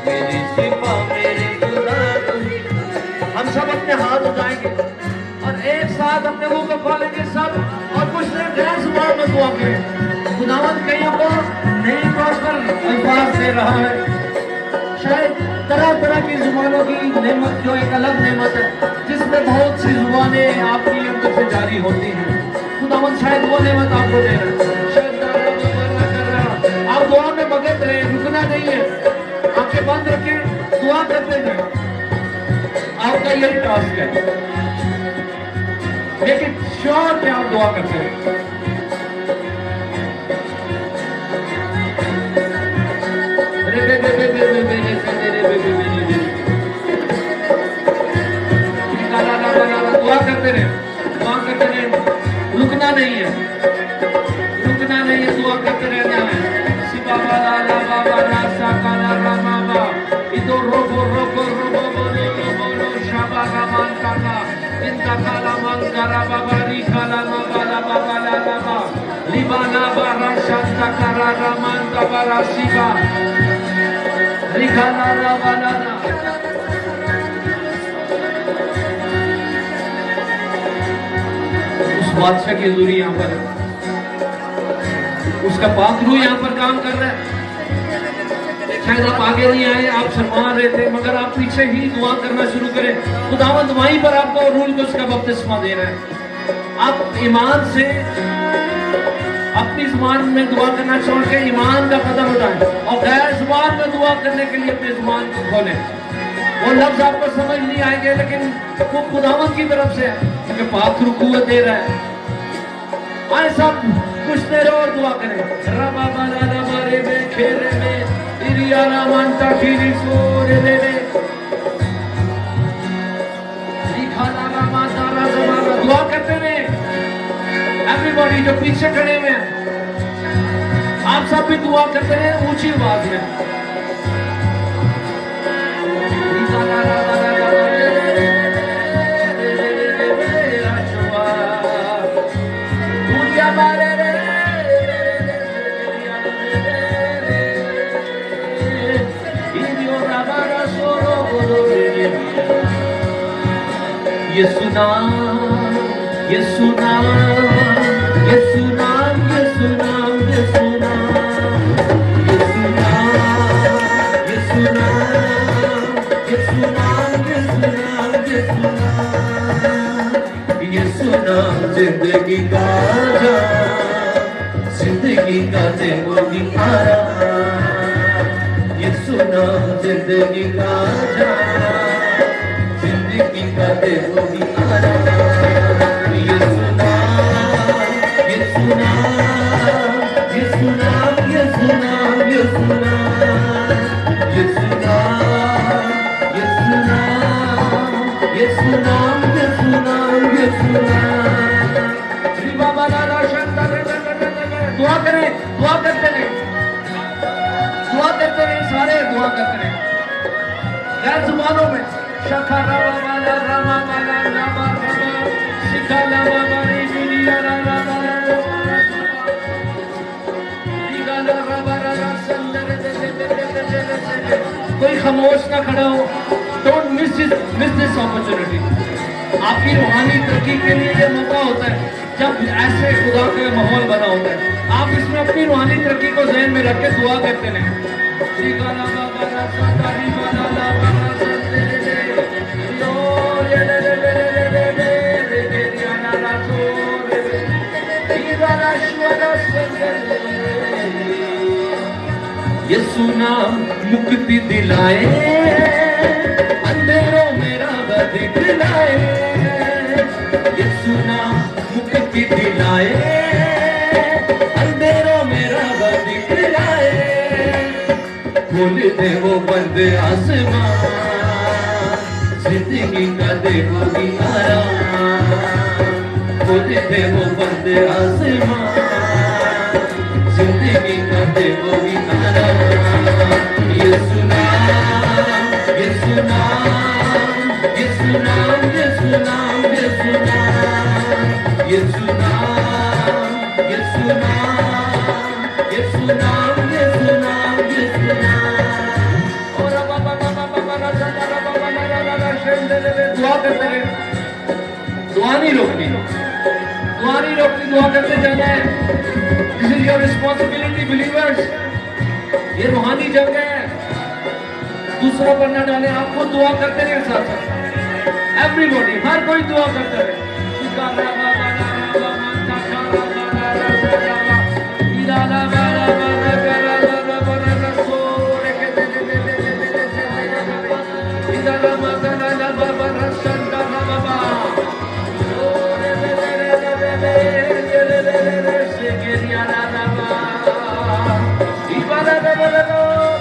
[SPEAKER 1] मेरी शिफा मेरे खुदा, तू ही। हम सब अपने हाथ उठाएंगे और एक साथ अपने मुंह को खोलेंगे सब, और कुछ देर गैर ज़बान में दुआ करें। खुदावंद कईयों को नई तौर पर अल्फाज दे रहा है। शायद तरह तरह की जुबानों की नेमत जो एक अलग नेमत है, जिसमें बहुत सी जुबानें आपकी अंदर से जारी होती हैं। खुदावंद शायद वो नेमत आपको दे रहा है। शायद आप दुआ में मगन रहे, रुकना नहीं है। आंखें बंद रखें, दुआ करते जाए। आपका यही टास्क है, लेकिन श्योर कि आप दुआ करते हैं। दुआ करते रहे, दुआ करते रहे, रुकना नहीं है, रुकना नहीं है, दुआ करते रहना है। शिवा वाला लावा वाला साकाला रामावा इतो रोबो रोबो रोबो बोलो बोलो शाबा रामान काका इंता काला मंगरा बाबा री काला मावाला बाबा ला लावा लिबाना बारा शांता कारा रामान का बारा शिवा री काला रावाला। बादशाह की हजूरी यहाँ पर, उसका पाक रूह यहाँ पर काम कर रहा है। शायद आप आगे नहीं आए, आप शर्मा रहे थे, मगर आप पीछे ही दुआ करना शुरू करें। खुदावंद वहीं पर आपको रूल को उसका बपतिस्मा दे रहा है। आप ईमान से अपनी जुबान में दुआ करना छोड़ के ईमान का कदम उठाएं और गैर जुबान में दुआ करने के लिए अपनी जुबान को खोलें। वो लफ्ज आपको समझ नहीं आएंगे, लेकिन वो खुदावंद की तरफ से है, क्योंकि पाक रुकूअत दे रहा है। आए सब कुछ देर और दुआ करें। रबा बाला रबारे में खेरे में इरिया रामांता खीरी सोरे दे दे लिखा रामांता राजमारा दुआ करते हैं। एवरीबॉडी जो पीछे खड़े हुए हैं, आप सब भी दुआ करते हैं ऊंची आवाज में। ये सुना, ये सुना, ये सुना, ये सुना, ये सुना, ये सुना, ये सुना, ये सुना, ये सुना, ये सुना, ये सुना जिंदगी का राज, जिंदगी का देवोगी आराम। ये सुना जिंदगी का राज, जिंदगी का देवोगी आराम। ये सुना, ये सुना, ये सुना, ये सुना, ये सुना, ये सुना, ये सुना, ये सुना, ये सुना, ये सुना। श्री बाबा दादा शंकर दुआ करें, दुआ करते रहे, दुआ करते रहे, सारे दुआ करते रहे गैर जुबानों में। शखा रामा वाला रामा वाला रामा रामा शिखा रामा वाली दुनिया रामा वाला निगाला रामा रामा संदर दे दे दे दे। कोई खामोश ना खड़ा हो। Don't miss this opportunity. आपकी रूहानी तरक्की के लिए ये मौका होता है जब ऐसे खुदा का माहौल बना होता है। आप इसमें अपनी रूहानी तरक्की को ज़हन में रख के दुआ करते हैं। शिखा रामा वाला संदारी वाला रामा ये सुना मुक्ति दिलाए, अंधेरों में राह दिखलाए। ये सुना मुक्ति दिलाए, अंधेरों में राह दिखलाए। खोल दे वो बंद आसमां, जिंदगी का देवोगी आराम। खोल दे वो बंद आसमां, जिंदगी का देवोगी आराम। ये सुना, ये सुना, ये सुना, ये सुना, ये सुना, ये सुना, ये सुना, ये सुना, ये सुना, ये सुना। और बाबा बाबा बाबा दुआ करते रहे, दुआ नहीं रोकनी, दुआ नहीं रोकनी, दुआ करते जाना है। This is your responsibility, believers. ये रूहानी जंग है, दूसरों पर न डालें। आपको दुआ करते रहे साथ साथ। एवरीबॉडी, हर कोई दुआ करता रहे।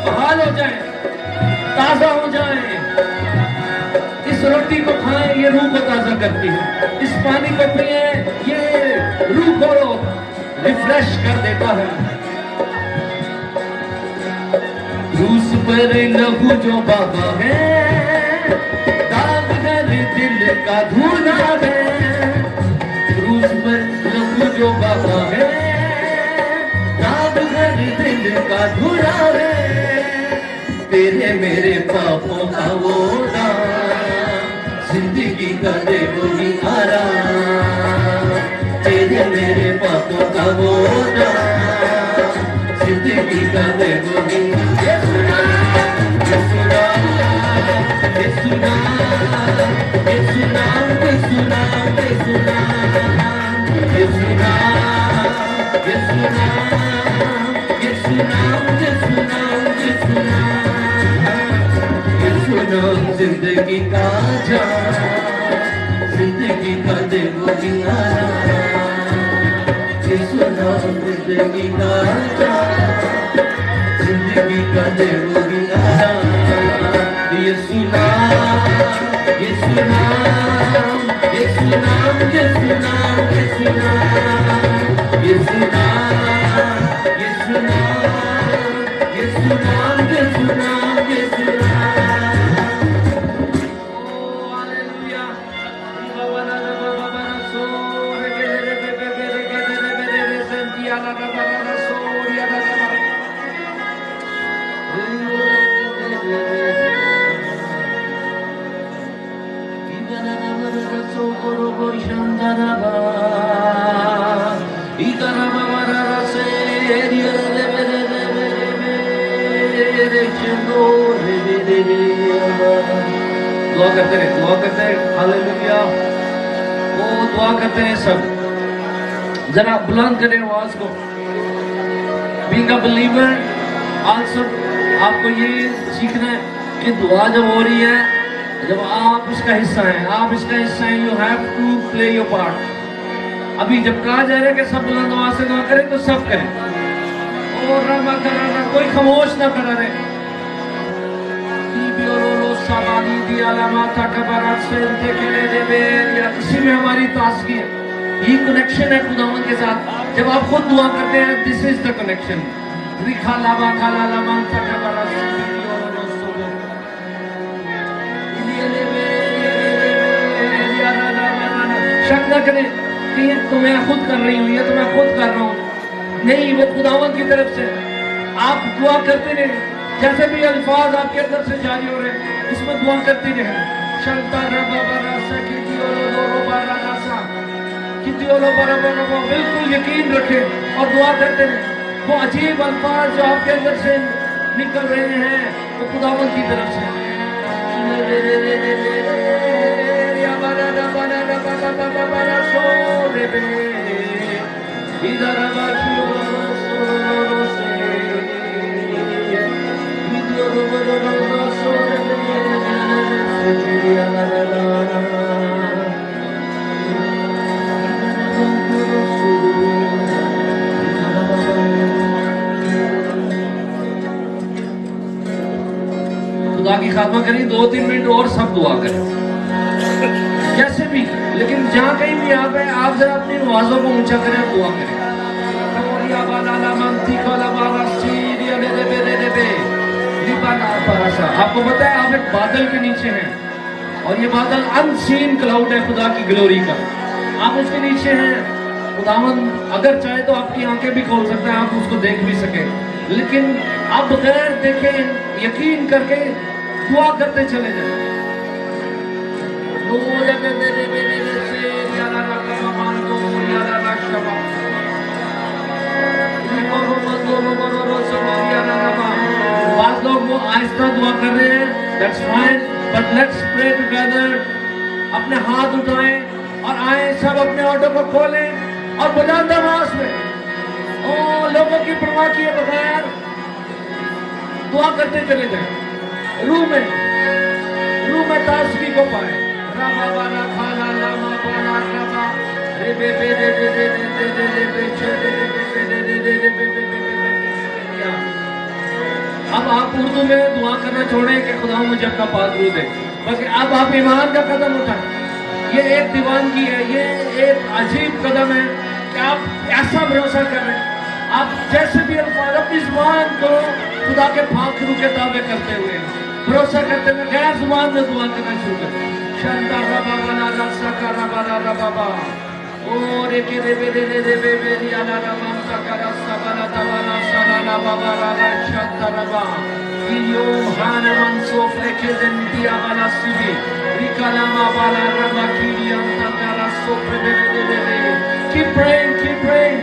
[SPEAKER 1] बहाल हो जाए, ताजा हो जाए। इस रोटी को खाएं, ये रूह को ताजा करती है। इस पानी को पिए, ये रूह को रिफ्रेश कर देता है। क्रूस पर लहू जो बाबा है, दाग है दिल का धूना है। क्रूस पर लहू जो बाबा है, दाग है दिल का धूना है। तेरे मेरे पापों का वो दाम, जिंदगी का देवोगी आराम। तेरे मेरे पापों का वो दाम, जिंदगी का देवोगी। ये सुना, ये सुना, ये सुना, ये सुना, ये सुना, ये सुना, ये सुना, ये सुना, ये सुना, ये सुना, ये सुना।
[SPEAKER 3] जिंदगी का जिंदगी का दे वो किनारा ये सुना ये सुना ये सुना ये सुना ये सुना ये सुना ये सुना ये सुना ये सुना ये सुना दुआ करते रहे हालेलुया। वो दुआ करते हैं सब, जरा बुलंद करें आवाज को। बीइंग अ बिलीवर आल्सो आपको ये सीखना है कि दुआ जब हो रही है, जब आप इसका हिस्सा हैं, you have to play your part. अभी जब कहा जा रहा है कि सब बुलंद आवाज से दुआ करें तो सब करें, और कोई खामोश ना करा रहे। इसी में हमारी ताज़गी है, ये कनेक्शन है खुदावन के साथ। जब आप खुद दुआ करते हैं, दिस इज द कनेक्शन। शक न करें कि ये तो मैं खुद कर रही हूँ, ये तो मैं खुद कर रहा हूँ, नहीं, वो खुदावन की तरफ से। आप दुआ करते रहे, जैसे भी अल्फाज आपके अंदर से जारी हो रहे हैं, इसमें दुआ करते रहे। बिल्कुल यकीन रखें और दुआ करते रहे। वो अजीब अल्फाज जो आपके अंदर से निकल रहे हैं, वो खुदावंद की तरफ से। खुदा की खात्मा करिए, 2-3 मिनट और सब दुआ करें जैसे भी, लेकिन जहाँ कहीं भी आप हैं, आप जरा अपनी आवाजों को ऊंचा करें, दुआ करें। आपको पता है आप एक बादल के नीचे हैं, और ये बादल अनसीन क्लाउड है खुदा की ग्लोरी का। आप उसके नीचे हैं। खुदावंद अगर चाहे तो आपकी आंखें भी खोल सकता है, आप उसको देख भी सके, लेकिन आप बगैर देखे यकीन करके दुआ करते चले जाए। बात लोग वो आहिस्ता दुआ कर रहे हैं, that's fine, but let's pray together। अपने हाथ उठाएं और आए, सब अपने ऑटो को खोलें और बुलंद आवाज में ओ लोगों की परवाह किए बगैर दुआ करते चले जाएं। रूह में ताज़गी को पाए। अब आप उर्दू में दुआ करना छोड़ें कि खुदा मुझे अपना पाक रूह दे, बल्कि अब आप ईमान का कदम उठाएं। ये एक दीवानगी है, ये एक अजीब कदम है कि आप ऐसा भरोसा कर रहे हैं। आप जैसे भी अल्फाज अपनी जुबान को खुदा के पाक रूह के दावे करते हुए, भरोसा करते हुए गैर जुबान में दुआ करना शुरू करें। शंदा रबा बना रसा का रबा रबा बा और एक रे बे बेरी आला रबा का रसा बना दवाना साला रबा रबा शंदा रबा यो हानमन सोफले के दिया वाला सीबी रिकालामा वाला रबा की अंता का रसो बे keep praying।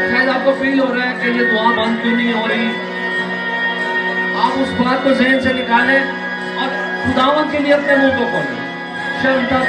[SPEAKER 3] शायद आपको फील हो रहा है कि ये दुआ बंद क्यों नहीं हो रही। आप उस बात को ज़हन से निकालें और खुदावंद के लिए अपने मुंह को खोलें। शंता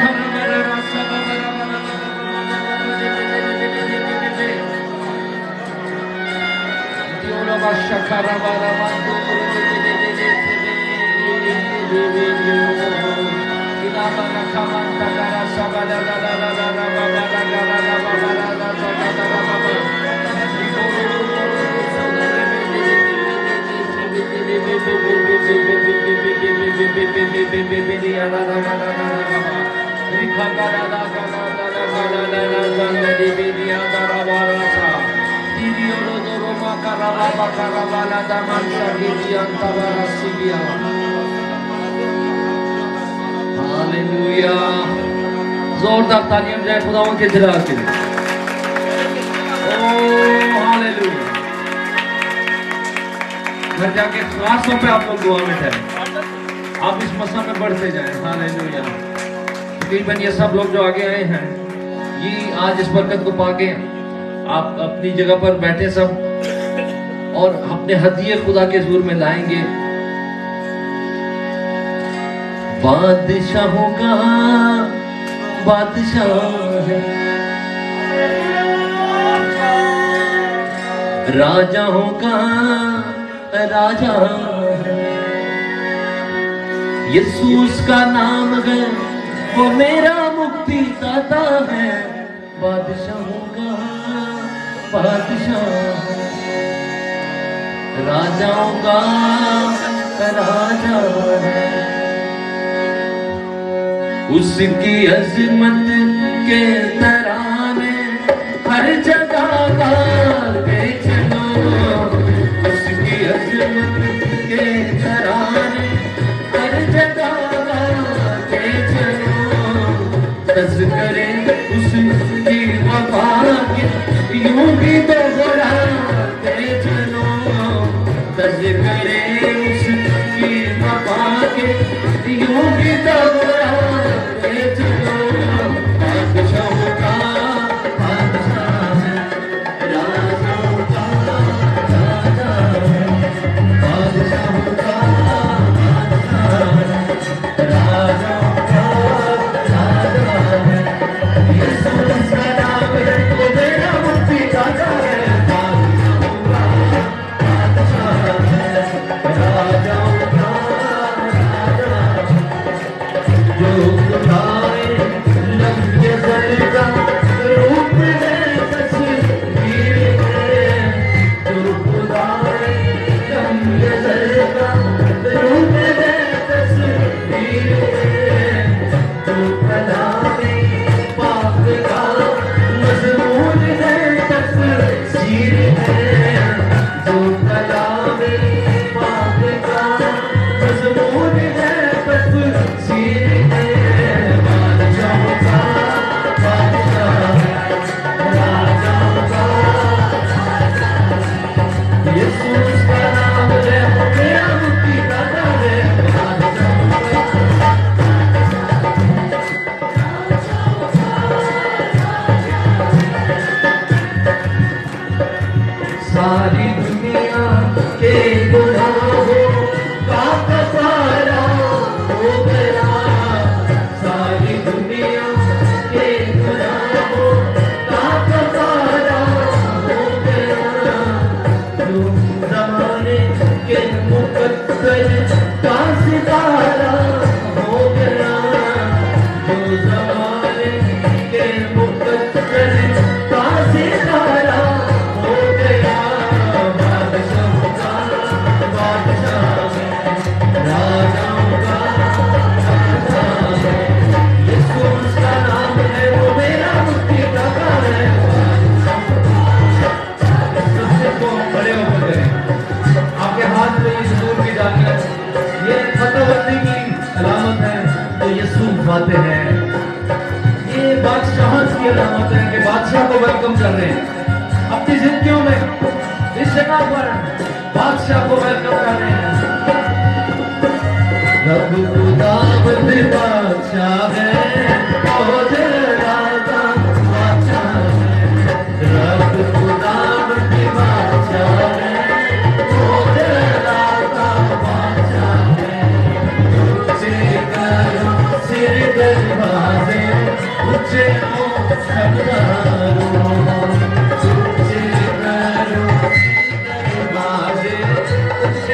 [SPEAKER 1] हालेलुया। जोरदार तालियां जाए खुदावंद के जलाल के लिए। Oh hallelujah. घर जाके खासों पे आप लोग दुआ में ठहरे, आप इस मसा में बढ़ते जाएं। हालेलुया। तकरीबन ये सब लोग जो आगे आए हैं, ये आज इस बरकत को पाके आप अपनी जगह पर बैठे सब और अपने हदिये खुदा के हुजूर में लाएंगे। बादशाहों का बादशाह है, राजाओं का राजा है, यीशु उसका नाम है, वो मेरा मुक्ति दाता है। बादशाहों का बादशाह है, राजाओं का राजा है, उसकी अजमत के तराने हर जगह गाते चलो, उसकी अजमत के तराने हर जगह गाते चलो, तज़किरे उसकी वफा के यूं भी दोहराते चलो, तज़किरे उसकी वफा के यूं भी दोहराते चलो। बादशाहों का बादशाह है, राजाओं का राजा है, बादशाहों का बादशाह है, राजाओं का राजा है, यीशु उसका नाम है, वो मेरा मुक्ति दाता है। बादशाहों का बादशाह है, राजाओं का राजा है, जो खुदाए लम्हे ज़ल्का रूप में तस्वीर है, जो खुदाए लम्हे ज़ल्का रूप में तस्वीर है, जो कलामे पाक का मज़मून है तफसीर है, जो कलामे पाक का मज़मून है तफसीर है। बादशाहों का बादशाह है, राजाओं का यीशु उसका नाम है, वो मेरा मुक्ति दाता है। बादशाहों का सारी दुनिया के गुनाहों का कफारा हो गया, सारी दुनिया के गुनाहों का कफारा हो गया, जो ज़माने के मुकद्दर का सितारा हो गया, जो ज़माने के मुकद्दर का सितारा हो गया। बादशाहों का बादशाह है, राजाओं का राजा है, यीशु उसका नाम है, वो मेरा मुक्ति दाता है। सबसे को खड़े होकर करें, आपके हाथ में ये हुजूर की जाकर ये फतहबंदी की अलामत है, तो यीशु बातें हैं, ये बादशाहत की अलामत है कि बादशाह को वेलकम कर रहे हैं अपनी जिंदगियों में, इस जगह पर बादशाह को वेलकम कर रहे हैं। रब खुदावंद बादशाह है, ओ जलाला बादशाह है, रब खुदावंद बादशाह है, ओ जलाला बादशाह है, ऊंचे करो सिर दरवाजे, ऊंचे हो सरदारों, ऊंचे करो दरवाजे, ऊंचे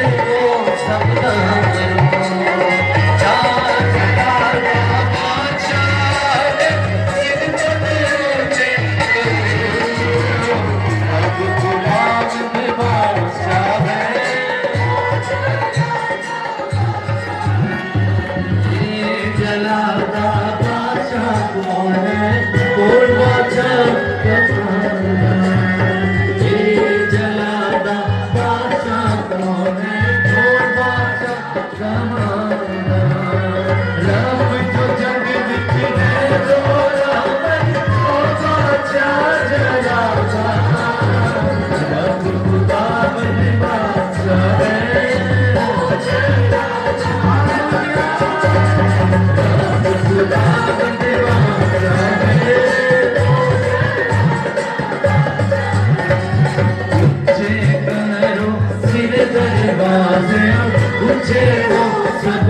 [SPEAKER 1] मुझे वो सब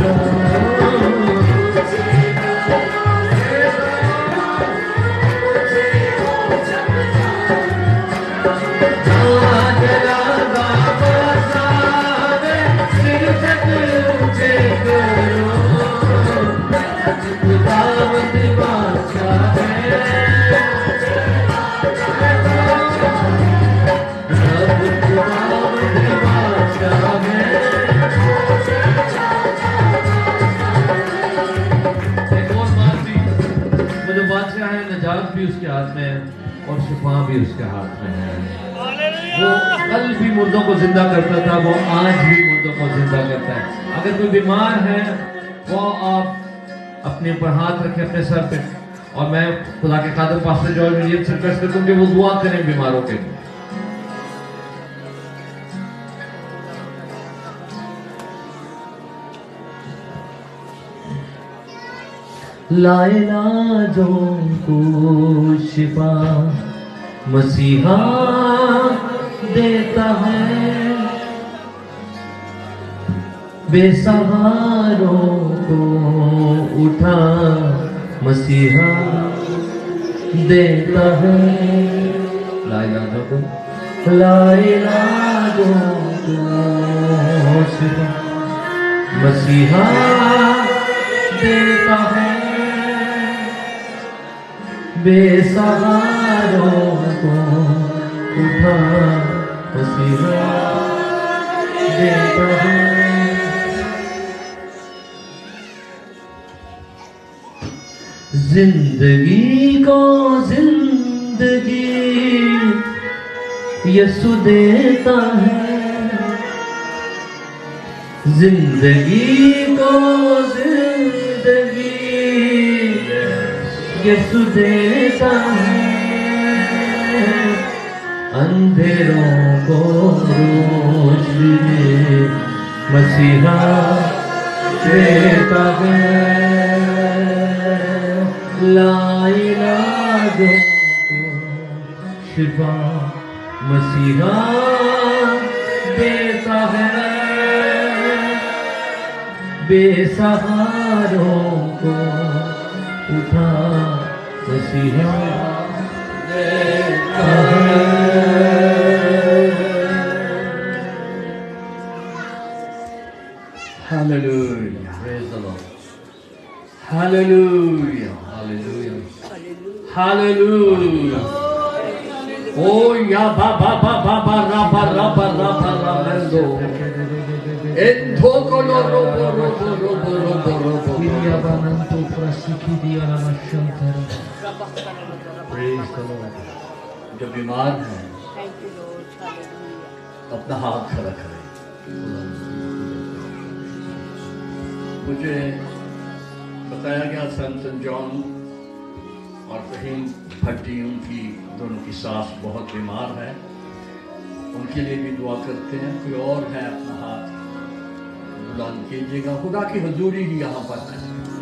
[SPEAKER 1] दो।
[SPEAKER 5] भी उसके हाथ में है और शिफा भी उसके हाथ में है। वो कल भी मुर्दों को जिंदा करता था, वो आज भी मुर्दों को जिंदा करता है। अगर कोई बीमार है वो आप अपने ऊपर हाथ रखें अपने सर पे, और मैं खुदा के खातिर पास्टर जॉर्ज विलियम से रिक्वेस्ट करता हूं कि वो दुआ करें बीमारों के लिए।
[SPEAKER 1] लाइलाजों को शिफा मसीहा देता है, बेसहारों को उठा मसीहा देता है। लाइलाजों को शिफा मसीहा देता है, बेसहारों को उठा मसीहा देता है। जिंदगी को जिंदगी यीशु देता है, जिंदगी को जिंदगी यीशु देता है, अंधेरों को रोशनी मसीहा देता है। लाइलाजों को शिफा मसीहा देता है, बेसहारों को उठा मसीहा देता है। Hallelujah. Praise the Lord. Hallelujah. Hallelujah. Hallelujah. Oh ya ba ba ba ba ba ra ba ra ba ra ba ra mendo. Ento kolo ro ro ro ro ro ro ro ro. Kiria bananto prasiki dia la mashantara. Praise the Lord. जो बीमार हैं अपना हाथ खड़ा करें। मुझे बताया गया संत जॉन और फहीम भट्टी उनकी दोनों की सास बहुत बीमार है, उनके लिए भी दुआ करते हैं। कोई और है अपना हाथ बुलंद कीजिएगा। खुदा की हुजूरी ही यहाँ पर है,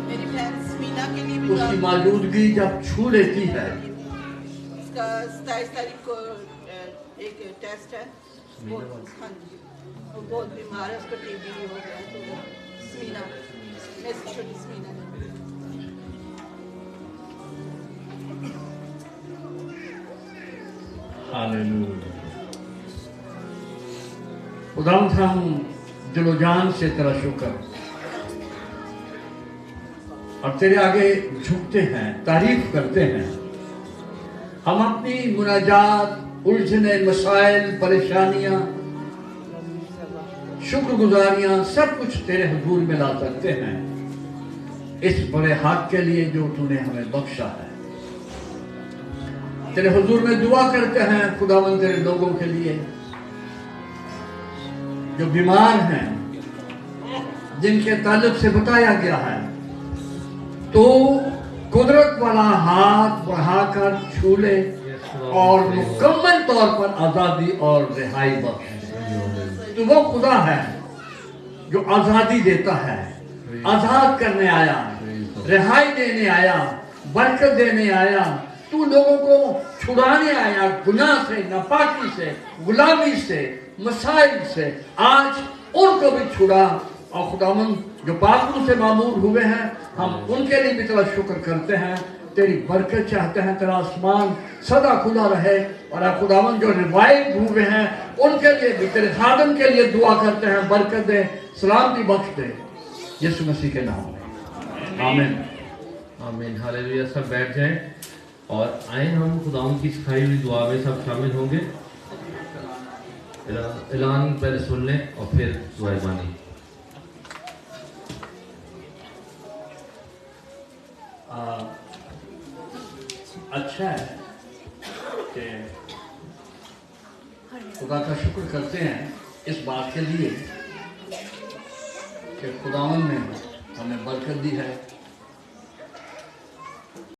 [SPEAKER 2] मेरी बहन स्मीना के लिए भी
[SPEAKER 1] उसकी मौजूदगी जब छू लेती है।
[SPEAKER 2] उसका 27 तारीख को एक टेस्ट है, वो हाँ जी वो बहुत बीमार है, उसको टीबी हो गया। तो स्मीना मेरी छोटी स्मीना है।
[SPEAKER 1] हालेलुया। खुदावंद हम दिलो जान से तेरा शुक्र और तेरे आगे झुकते हैं, तारीफ करते हैं। हम अपनी मुनाजात, उलझने, मसाइल, परेशानियां, शुक्रगुजारियां सब कुछ तेरे हुजूर में ला सकते हैं, इस बड़े हक के लिए जो तूने हमें बख्शा है। तेरे हुजूर में दुआ करते हैं खुदावंद तेरे लोगों के लिए जो बीमार हैं, जिनके ताल्लुक से बताया गया है तो कुदरत वाला हाथ बढ़ाकर छू ले और मुकम्मल तौर पर आजादी और रिहाई बख्श। तो वो खुदा है जो आजादी देता है, आजाद करने आया, रिहाई देने आया, बरकत देने आया। तू लोगों को छुड़ाने आया गुनाह से, नापाकी से, गुलामी से, मसाइल से। आज
[SPEAKER 6] उनको भी छुड़ा। और खुदावन जो पापों से मामूर हुए हैं, हम उनके लिए भी तेरा शुक्र करते हैं, तेरी बरकत चाहते हैं, तेरा आसमान सदा खुला रहे। और खुदावन जो रिवाइव हुए हैं उनके लिए भी, तेरे खादम के लिए दुआ करते हैं, बरकत दे, सलामती बख्श दे, यीशु मसीह के नाम में आमीन।
[SPEAKER 5] आमीन। हालेलुया। सब बैठ जाएं और आए हम खुदावंद की सिखाई हुई दुआ में सब शामिल होंगे। ऐलान पहले सुन लें और फिर दुआ मानी।
[SPEAKER 6] अच्छा है कि खुदा का शुक्र करते हैं इस बात के लिए कि खुदावन ने हमें बरकत दी है,